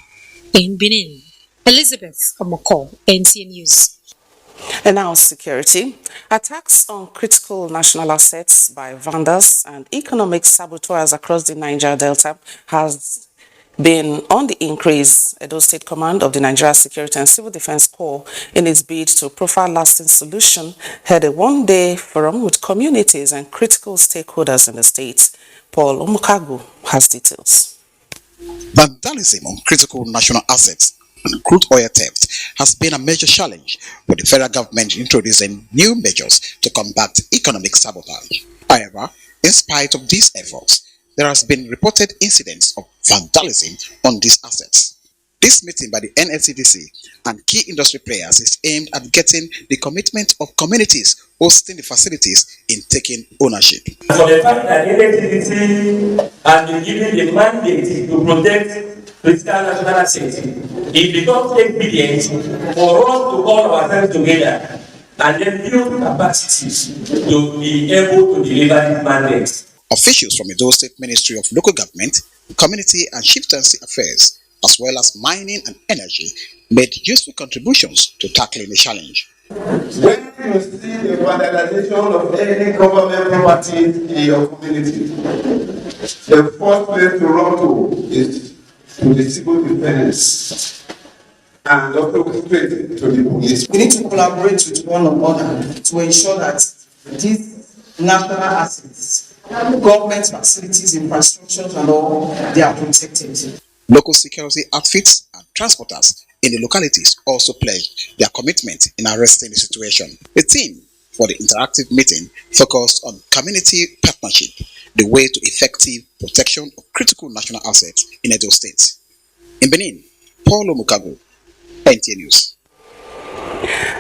In Benin, Elizabeth Omoko, NTA News. And now security. Attacks on critical national assets by vandals and economic saboteurs across the Niger Delta has been on the increase. Edo State Command of the Nigeria Security and Civil Defense Corps, in its bid to profile lasting solution, had a one-day forum with communities and critical stakeholders in the state. Paul Omukagu has details. Vandalism on critical national assets and crude oil theft has been a major challenge, with the federal government introducing new measures to combat economic sabotage. However, in spite of these efforts, there has been reported incidents of vandalism on these assets. This meeting by the NSCDC and key industry players is aimed at getting the commitment of communities hosting the facilities in taking ownership. For the fact that NSCDC has been given the mandate to protect critical national assets, it becomes expedient for us to call ourselves together and then build capacities to be able to deliver this mandate. Officials from the Edo State Ministry of Local Government, Community and Chieftaincy Affairs, as well as Mining and Energy, made useful contributions to tackling the challenge. When you see the vandalization of any government property in your community, the first place to run to is to the civil defense and also straight to the police. We need to collaborate with one another to ensure that these national assets, government facilities, infrastructures and all, they are protected. Local security outfits and transporters in the localities also pledged their commitment in arresting the situation. The theme for the interactive meeting focused on community partnership, the way to effective protection of critical national assets in Edo State. In Benin, Paul Omukagu, NTA News.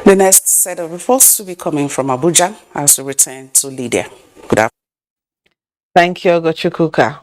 The next set of reports will be coming from Abuja as we return to Lydia. Good afternoon. Thank you, Ogochukuka.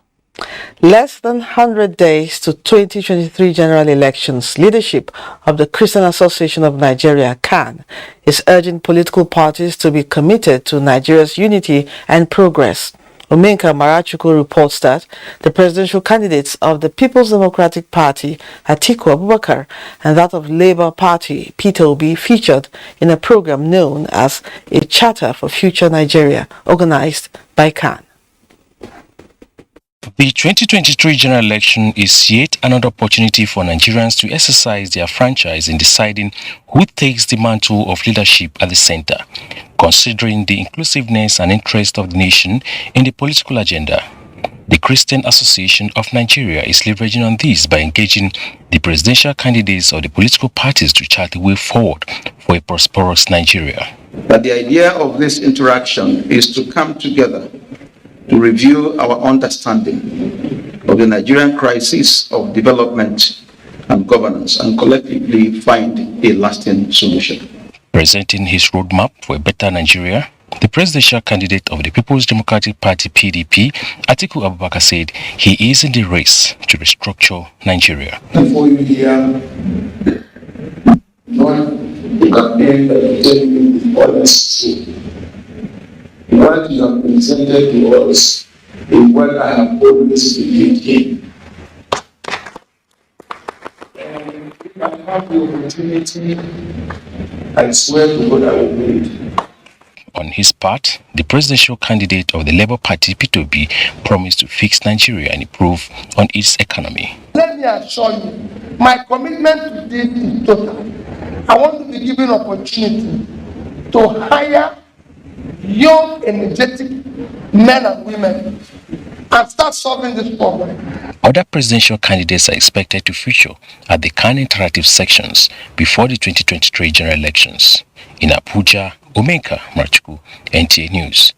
Less than 100 days to 2023 general elections, leadership of the Christian Association of Nigeria, CAN, is urging political parties to be committed to Nigeria's unity and progress. Omenka Marachuku reports that the presidential candidates of the People's Democratic Party, Atiku Abubakar, and that of Labour Party, Peter Obi, featured in a program known as A Charter for Future Nigeria, organized by CAN. The 2023 general election is yet another opportunity for Nigerians to exercise their franchise in deciding who takes the mantle of leadership at the center, considering the inclusiveness and interest of the nation in the political agenda. The Christian Association of Nigeria is leveraging on this by engaging the presidential candidates of the political parties to chart a way forward for a prosperous Nigeria. But the idea of this interaction is to come together to review our understanding of the Nigerian crisis of development and governance and collectively find a lasting solution. Presenting his roadmap for a better Nigeria, the presidential candidate of the People's Democratic Party (PDP), Atiku Abubakar, said he is in the race to restructure Nigeria. For you here, the campaign that you tell me is honest. What you have presented to us is what I have always believed in. And if I have the opportunity, I swear to God I will do it. On his part, the presidential candidate of the Labour Party (P2B) promised to fix Nigeria and improve on its economy. Let me assure you, my commitment to this is total. I want to be given opportunity to hire young, energetic men and women and start solving this problem. Other presidential candidates are expected to feature at the Khan interactive sections before the 2023 general elections. In Abuja, Omeka Marchuku, NTA News.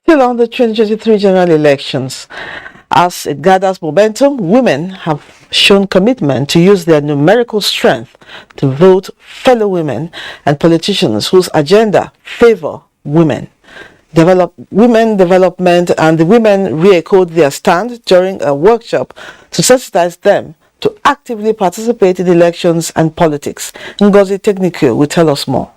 Still on the 2023 general elections, as it gathers momentum, women have shown commitment to use their numerical strength to vote fellow women and politicians whose agenda favor women. Women development and the women re-echoed their stand during a workshop to sensitize them to actively participate in elections and politics. Ngozi Technical will tell us more.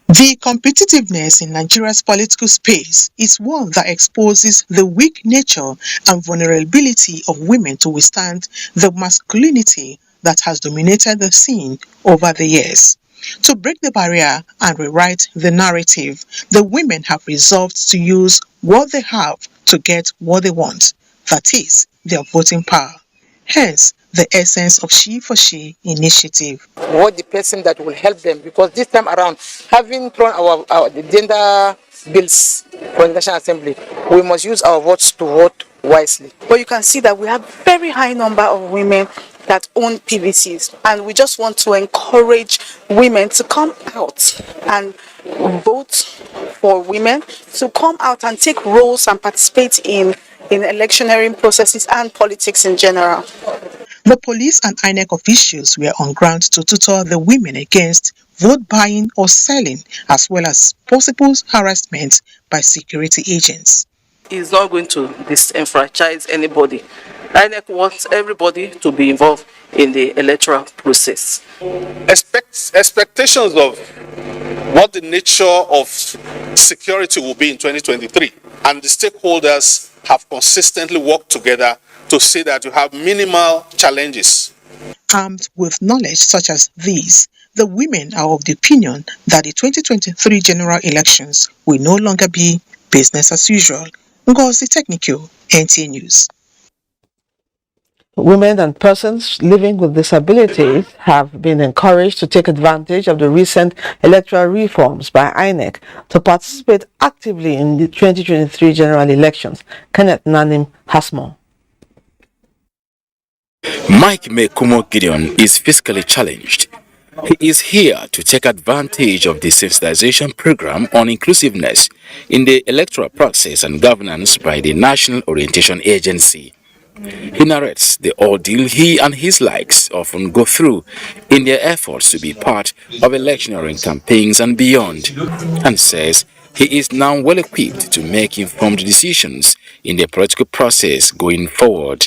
The competitiveness in Nigeria's political space is one that exposes the weak nature and vulnerability of women to withstand the masculinity that has dominated the scene over the years. To break the barrier and rewrite the narrative, the women have resolved to use what they have to get what they want, that is, their voting power. Hence, the essence of She for She initiative. What the person that will help them, because this time around, having thrown the gender bills for the National Assembly, we must use our votes to vote wisely. But you can see that we have very high number of women that own PVCs, and we just want to encourage women to come out and vote for women, to come out and take roles and participate in electioneering processes and politics in general. The police and INEC officials were on ground to tutor the women against vote buying or selling, as well as possible harassment by security agents. It's not going to disenfranchise anybody. INEC wants everybody to be involved in the electoral process. Expectations of what the nature of security will be in 2023, and the stakeholders have consistently worked together to say that you have minimal challenges. Armed with knowledge such as these, the women are of the opinion that the 2023 general elections will no longer be business as usual. Ngozi Technical, NTA News. Women and persons living with disabilities have been encouraged to take advantage of the recent electoral reforms by INEC to participate actively in the 2023 general elections. Kenneth Nanim has more. Mike Mekumo Gideon is physically challenged. He is here to take advantage of the sensitization program on inclusiveness in the electoral process and governance by the National Orientation Agency. He narrates the ordeal he and his likes often go through in their efforts to be part of electioneering campaigns and beyond, and says he is now well equipped to make informed decisions in the political process going forward.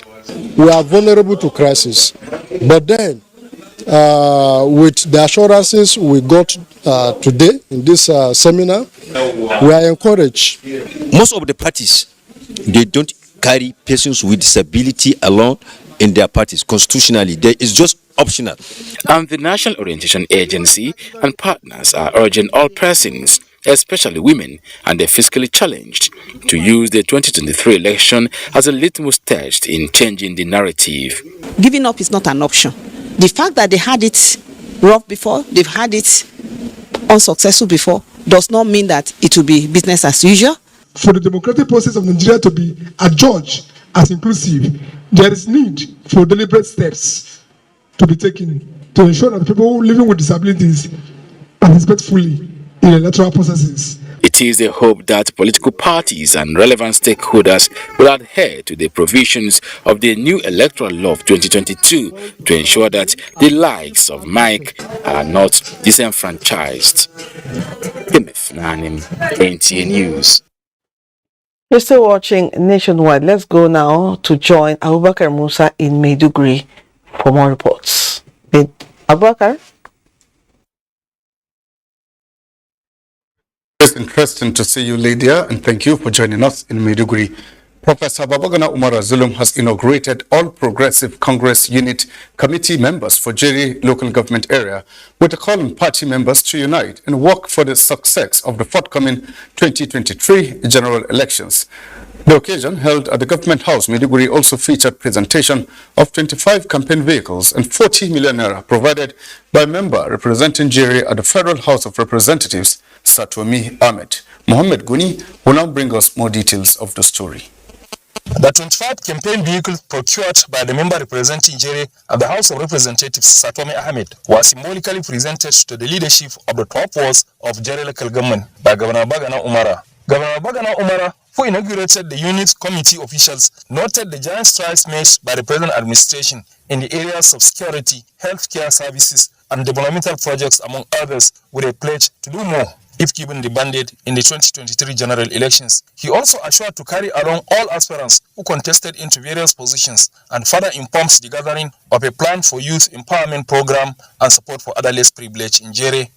We are vulnerable to crisis, but then with the assurances we got today in this seminar, we are encouraged. Most of the parties, they don't carry persons with disability alone in their parties. Constitutionally, there is just optional. And the National Orientation Agency and partners are urging all persons, especially women and the physically challenged, to use the 2023 election as a litmus test in changing the narrative. Giving up is not an option. The fact that they had it rough before, they've had it unsuccessful before, does not mean that it will be business as usual. for the democratic process of Nigeria to be adjudged as inclusive, there is need for deliberate steps to be taken to ensure that people living with disabilities participate fully in electoral processes. It is a hope that political parties and relevant stakeholders will adhere to the provisions of the new electoral law of 2022 to ensure that the likes of Mike are not disenfranchised. Kenneth Nanim, NTA News. You're still watching Nationwide. Let's go now to join Abubakar Musa in Maiduguri for more reports. Abubakar? It's interesting to see you, Lydia, and thank you for joining us in Maiduguri. Professor Babagana Umar Zulum has inaugurated All Progressive Congress Unit Committee members for Jeri local government area with a call on party members to unite and work for the success of the forthcoming 2023 general elections. The occasion held at the Government House, Maiduguri, also featured presentation of 25 campaign vehicles and 40 million naira provided by a member representing Jeri at the Federal House of Representatives, Satomi Ahmed. Mohammed Guni will now bring us more details of the story. The 25 campaign vehicles procured by the member representing Jeri at the House of Representatives, Satomi Ahmed, was symbolically presented to the leadership of the top wards of Jeri local government by Governor Babagana Umara. Governor Babagana Umara, who inaugurated the unit committee officials, noted the giant strides made by the present administration in the areas of security, healthcare services, and developmental projects, among others, with a pledge to do more if given the mandate in the 2023 general elections. He also assured to carry along all aspirants who contested into various positions and further informs the gathering of a plan for youth empowerment program and support for other less privileged in Jeri.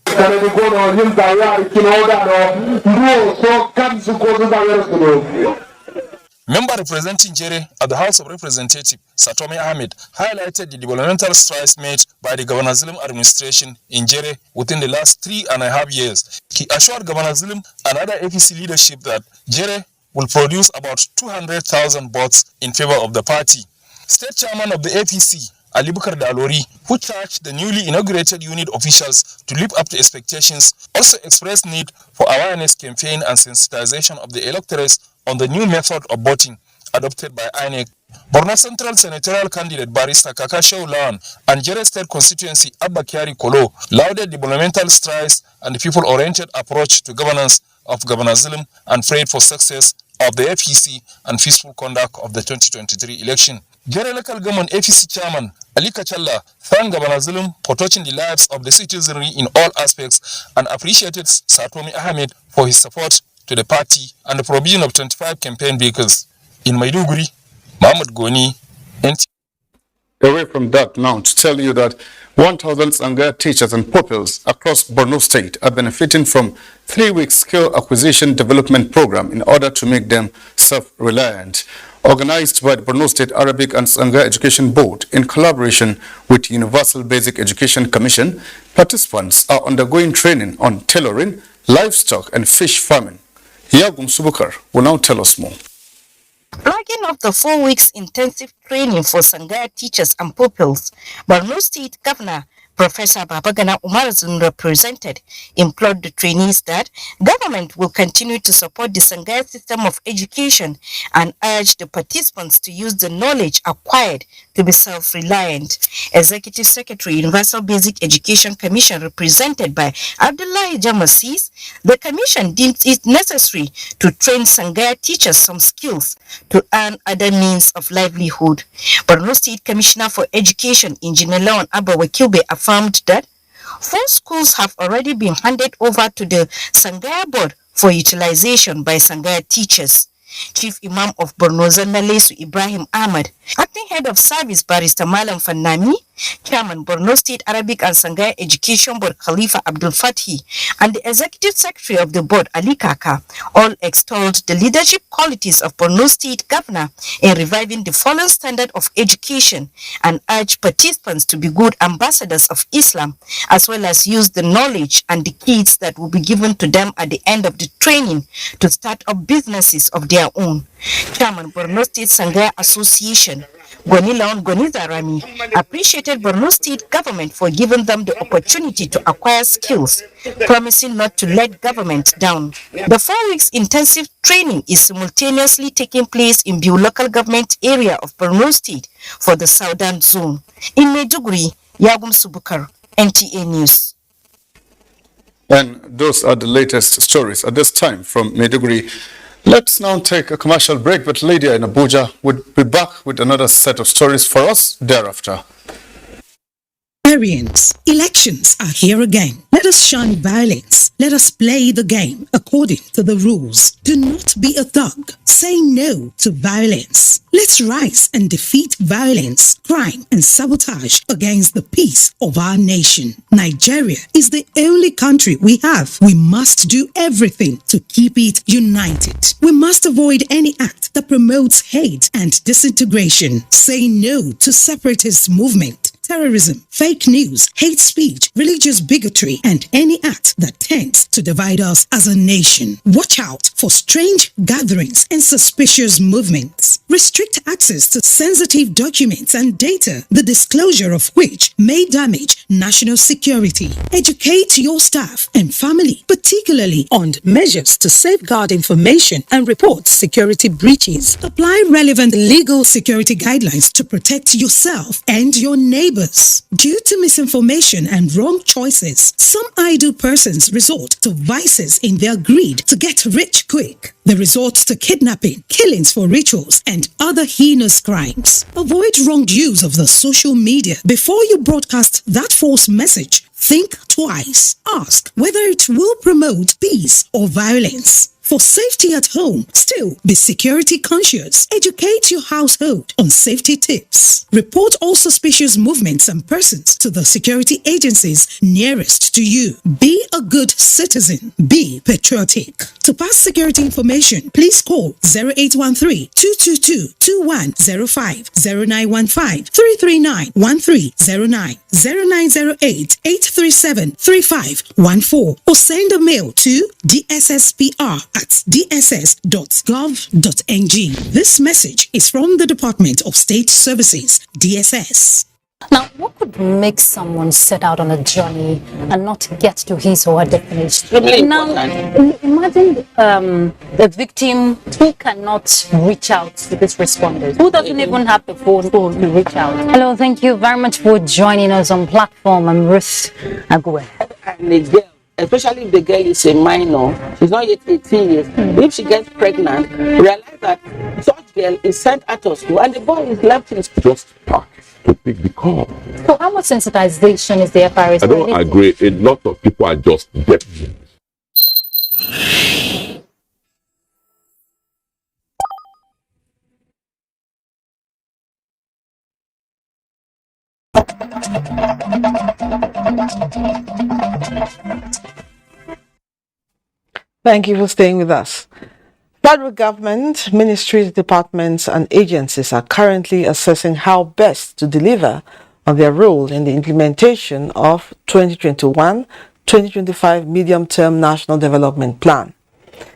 Member representing Jeri at the House of Representatives, Satomi Ahmed, highlighted the developmental strides made by the Governor Zulum administration in Jeri within the last 3.5 years. He assured Governor Zulum and other APC leadership that Jeri will produce about 200,000 votes in favor of the party. State chairman of the APC, Ali Bukar Dalori, who charged the newly inaugurated unit officials to live up to expectations, also expressed need for awareness campaign and sensitization of the electors on the new method of voting adopted by INEC. Borno Central Senatorial candidate Barrister Kakashew Lawan and Jeri State constituency Abba Kyari Kolo lauded the developmental strides and the people-oriented approach to governance of Governor Zulum and prayed for success of the APC and peaceful conduct of the 2023 election. Jeri local government APC chairman Ali Kachalla thanked Governor Zulum for touching the lives of the citizenry in all aspects and appreciated Satomi Ahmed for his support to the party and the provision of 25 campaign vehicles. In Maiduguri, Mohammed Goni, NTA. Away from that now to tell you that 1,000 Sangha teachers and pupils across Borno State are benefiting from 3-week skill acquisition development program in order to make them self-reliant. Organized by the Borno State Arabic and Sangha Education Board in collaboration with Universal Basic Education Commission, participants are undergoing training on tailoring, livestock and fish farming. Yagum Subukar will now tell us more. Plugging off the 4 weeks intensive training for Sangha teachers and pupils, Borno State Governor Professor Babagana Umar represented implored the trainees that government will continue to support the Sangha system of education and urge the participants to use the knowledge acquired to be self-reliant. Executive Secretary, Universal Basic Education Commission, represented by Abdullahi Jamasis, the commission deemed it necessary to train Sangha teachers some skills to earn other means of livelihood. Borno State Commissioner for Education, Engineer Lawan Abba Wakilbe, affirmed that 4 schools have already been handed over to the Sangha board for utilization by Sangha teachers. Chief Imam of Borno Zannalesu Ibrahim Ahmad, Acting Head of Service Barrister Malam Fannami, Chairman Borno State Arabic and Sangha Education Board Khalifa Abdul Fathi, and the Executive Secretary of the board Ali Kaka all extolled the leadership qualities of Borno State Governor in reviving the fallen standard of education and urged participants to be good ambassadors of Islam, as well as use the knowledge and the keys that will be given to them at the end of the training to start up businesses of their own. Chairman Borno State Sangha Association Gonilaon Gonizarami appreciated Borno State government for giving them the opportunity to acquire skills, promising not to let government down. The 4 weeks intensive training is simultaneously taking place in Biu local government area of Borno State for the Southern Zone. In Maiduguri, Yagum Subukar, NTA News. And those are the latest stories at this time from Maiduguri. Let's now take a commercial break, but Lydia in Abuja would be back with another set of stories for us thereafter. Nigerians, elections are here again. Let us shun violence. Let us play the game according to the rules. Do not be a thug. Say no to violence. Let's rise and defeat violence, crime, and sabotage against the peace of our nation. Nigeria is the only country we have. We must do everything to keep it united. We must avoid any act that promotes hate and disintegration. Say no to separatist movement, terrorism, fake news, hate speech, religious bigotry, and any act that tends to divide us as a nation. Watch out for strange gatherings and suspicious movements. Restrict access to sensitive documents and data, the disclosure of which may damage national security. Educate your staff and family, particularly on measures to safeguard information and report security breaches. Apply relevant legal security guidelines to protect yourself and your neighbors. Due to misinformation and wrong choices, some idle persons resort to vices in their greed to get rich quick. They resort to kidnapping, killings for rituals, and other heinous crimes. Avoid wrong use of the social media. Before you broadcast that false message, think twice. Ask whether it will promote peace or violence. For safety at home, still be security conscious. Educate your household on safety tips. Report all suspicious movements and persons to the security agencies nearest to you. Be a good citizen. Be patriotic. To pass security information, please call 0813-222-2105, 0915-339-1309, 0908-837-3514, or send a mail to dsspr@dss.gov.ng. This message is from the Department of State Services, DSS. Now, what could make someone set out on a journey and not get to his or her destination? Now, imagine the victim who cannot reach out to these responders, who doesn't even have the phone to reach out. Hello, thank you very much for joining us on platform. I'm Ruth Agwe. And the girl, especially if the girl is a minor, she's not yet 18 years, if she gets pregnant, realize that such girl is sent out of school and the boy is left in school. Just park to pick the call. So how much sensitization is there, Paris? I don't agree. A lot of people are just deaf. Thank you for staying with us. Federal government, ministries, departments, and agencies are currently assessing how best to deliver on their role in the implementation of 2021-2025 Medium-Term National Development Plan.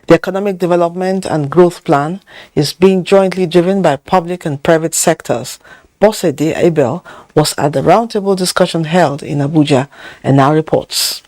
The Economic Development and Growth Plan is being jointly driven by public and private sectors. Bosede Abel was at the roundtable discussion held in Abuja and now reports.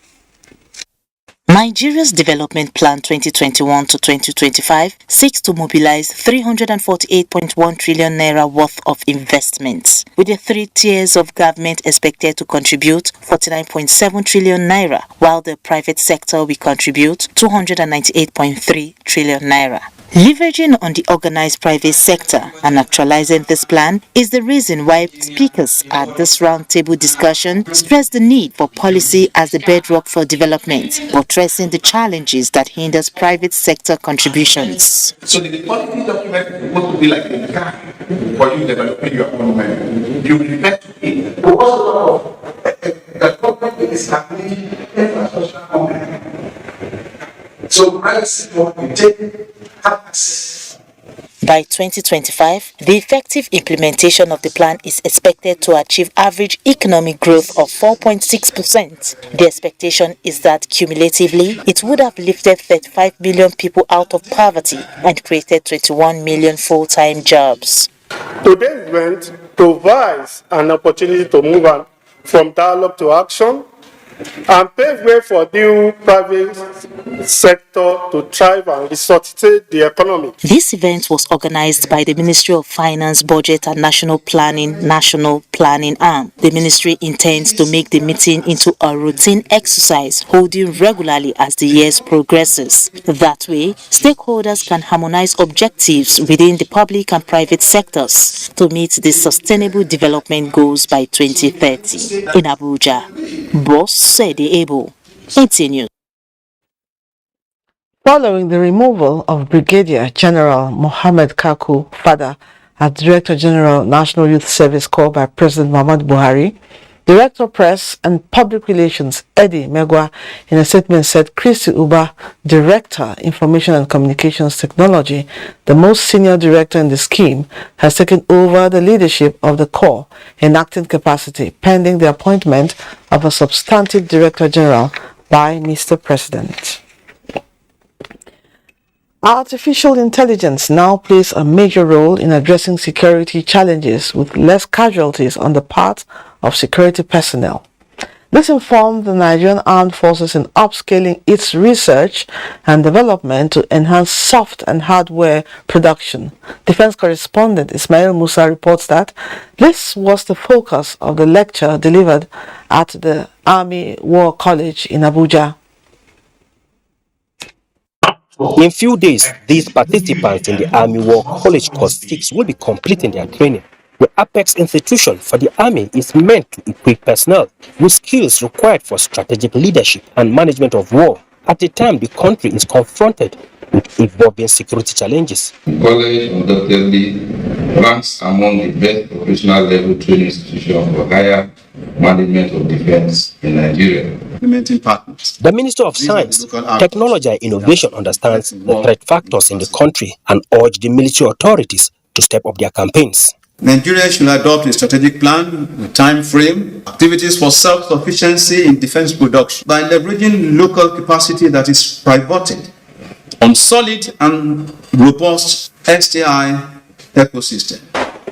Nigeria's Development Plan 2021 to 2025 seeks to mobilize 348.1 trillion naira worth of investments, with the 3 tiers of government expected to contribute 49.7 trillion naira, while the private sector will contribute 298.3 trillion naira. Leveraging on the organized private sector and actualizing this plan is the reason why speakers at this roundtable discussion stressed the need for policy as the bedrock for development, buttressing the challenges that hinders private sector contributions. So the policy document is supposed to be like a guide for you developing your own money. You refer to it. The government is establishing infrastructure company. So private sector will take access. By 2025, the effective implementation of the plan is expected to achieve average economic growth of 4.6%. The expectation is that cumulatively, it would have lifted 35 million people out of poverty and created 21 million full-time jobs. Today's event provides an opportunity to move on from dialogue to action and pave way for new private sector to thrive and resuscitate the economy. This event was organized by the Ministry of Finance, Budget and National Planning Arm. The ministry intends to make the meeting into a routine exercise holding regularly as the year progresses. That way, stakeholders can harmonize objectives within the public and private sectors to meet the sustainable development goals by 2030. In Abuja, Boss said able. NTA News. Following the removal of Brigadier General Mohammed Kaku Fada as Director General National Youth Service Corps by President Muhammadu Buhari, Director Press and Public Relations Eddie Megwa in a statement said Christy Uba, Director Information and Communications Technology, the most senior director in the scheme, has taken over the leadership of the Corps in acting capacity pending the appointment of a substantive Director General by Mr. President. Artificial intelligence now plays a major role in addressing security challenges with less casualties on the part of security personnel. This informed the Nigerian Armed Forces in upscaling its research and development to enhance soft and hardware production. Defense correspondent Ismail Musa reports that this was the focus of the lecture delivered at the Army War College in Abuja. In few days, these participants in the Army War College Course 6 will be completing their training. The apex institution for the Army is meant to equip personnel with skills required for strategic leadership and management of war at a time the country is confronted with evolving security challenges. The college undoubtedly ranks among the best professional level training institutions for higher management of defense in Nigeria. The Minister of Science, Technology and Innovation understands the threat factors in the country and urged the military authorities to step up their campaigns. Nigeria should adopt a strategic plan with time frame, activities for self-sufficiency in defense production by leveraging local capacity that is pivoted on solid and robust STI ecosystem.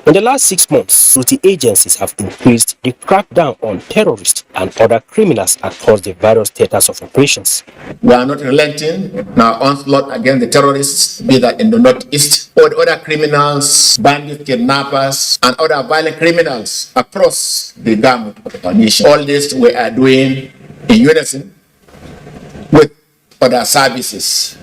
In the last 6 months, security agencies have increased the crackdown on terrorists and other criminals across the various theaters of operations. We are not relenting in our onslaught against the terrorists, be that in the northeast, or the other criminals, bandits, kidnappers, and other violent criminals across the gamut of our nation. All this we are doing in unison with other services.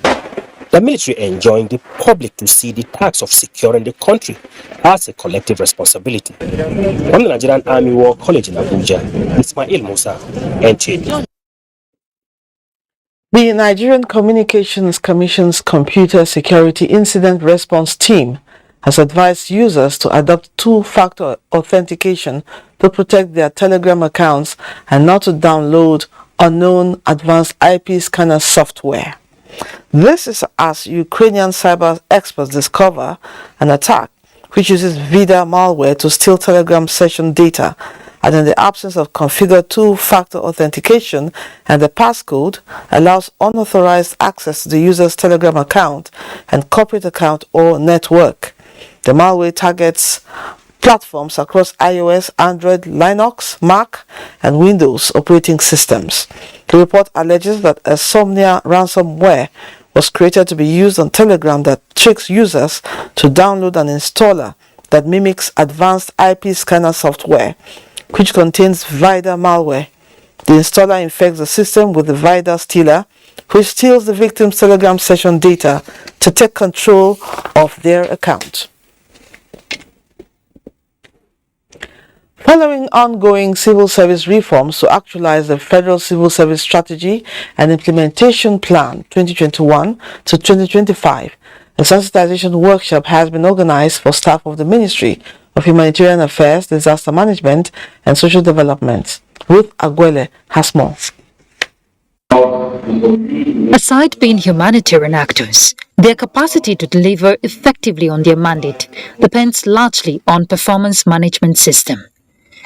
The military enjoined the public to see the task of securing the country as a collective responsibility. From the Nigerian Army War College in Abuja, Ismail Musa, NTA. The Nigerian Communications Commission's Computer Security Incident Response Team has advised users to adopt two-factor authentication to protect their Telegram accounts and not to download unknown advanced IP scanner software. This is as Ukrainian cyber experts discover an attack which uses Vida malware to steal Telegram session data, and in the absence of configured two-factor authentication and the passcode allows unauthorized access to the user's Telegram account and corporate account or network. The malware targets platforms across iOS, Android, Linux, Mac, and Windows operating systems. The report alleges that a Somnia ransomware was created to be used on Telegram that tricks users to download an installer that mimics advanced IP scanner software, which contains Vida malware. The installer infects the system with the Vida stealer, which steals the victim's Telegram session data to take control of their account. Following ongoing civil service reforms to actualize the Federal Civil Service Strategy and Implementation Plan 2021 to 2025, a sensitization workshop has been organized for staff of the Ministry of Humanitarian Affairs, Disaster Management and Social Development. Ruth Agwele has more. Aside being humanitarian actors, their capacity to deliver effectively on their mandate depends largely on performance management system,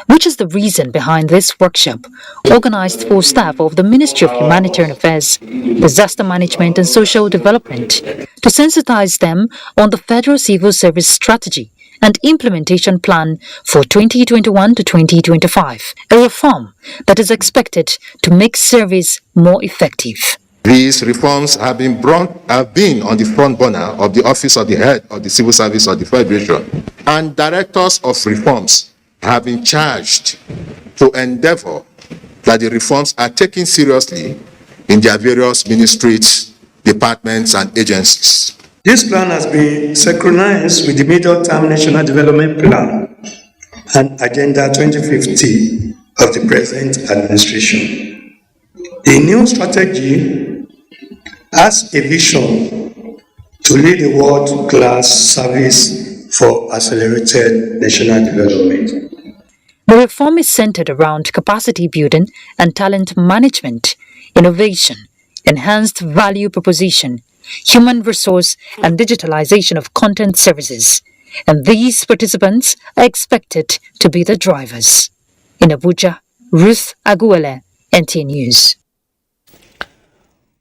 which is the reason behind this workshop, organized for staff of the Ministry of Humanitarian Affairs, Disaster Management and Social Development, to sensitize them on the Federal Civil Service Strategy and Implementation Plan for 2021 to 2025, a reform that is expected to make service more effective. These reforms have been on the front burner of the Office of the Head of the Civil Service of the Federation, and directors of reforms have been charged to endeavor that the reforms are taken seriously in their various ministries, departments, and agencies. This plan has been synchronized with the Middle-Term National Development Plan and Agenda 2050 of the present administration. The new strategy has a vision to lead a world-class service for accelerated national development. The reform is centered around capacity building and talent management, innovation, enhanced value proposition, human resource and digitalization of content services. And these participants are expected to be the drivers. In Abuja, Ruth Aguele, NTA News.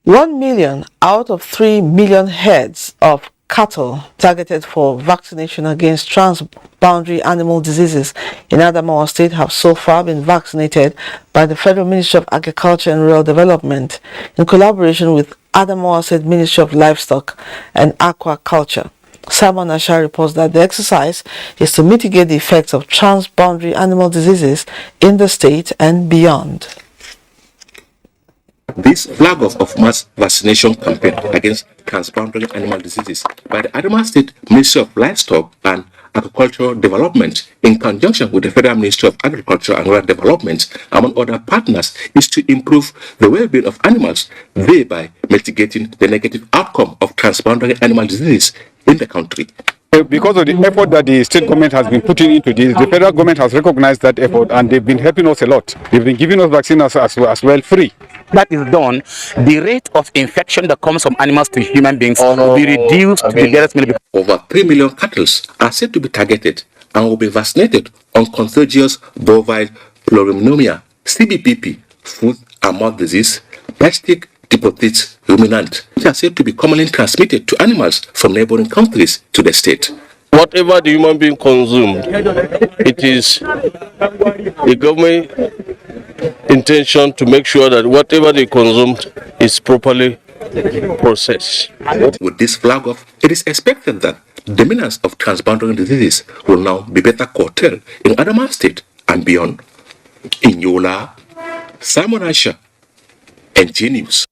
1 million out of 3 million heads of cattle targeted for vaccination against transboundary animal diseases in Adamawa State have so far been vaccinated by the Federal Ministry of Agriculture and Rural Development in collaboration with Adamawa State Ministry of Livestock and Aquaculture. Simon Asha reports that the exercise is to mitigate the effects of transboundary animal diseases in the state and beyond. This flag off of mass vaccination campaign against transboundary animal diseases by the Adamawa State Ministry of Livestock and Agricultural Development in conjunction with the Federal Ministry of Agriculture and Rural Development, among other partners, is to improve the well-being of animals, thereby mitigating the negative outcome of transboundary animal diseases in the country. Because of the effort that the state government has been putting into this, the federal government has recognized that effort and they've been helping us a lot. They've been giving us vaccines as well free. That is done, the rate of infection that comes from animals to human beings will be reduced to the nearest minimum. Over 3 million cattle are said to be targeted and will be vaccinated on contagious bovine pleuropneumonia, CBPP, foot and mouth disease, plastic deposit ruminant, which are said to be commonly transmitted to animals from neighboring countries to the state. Whatever the human being consumed, it is the government intention to make sure that whatever they consumed is properly processed. With this flag off, it is expected that the menace of transboundary diseases will now be better curtailed in Adamawa State and beyond. In Yola, Simon Asha, NTA News.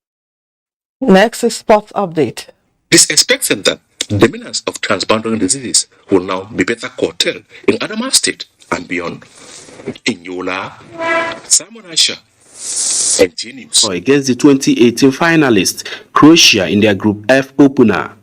Next is sports update. It is expected that the menace of transboundary diseases will now be better curtailed in Adamawa State and beyond. In Yola, Simon Asha, NTA News. Against the 2018 finalists, Croatia in their Group F opener.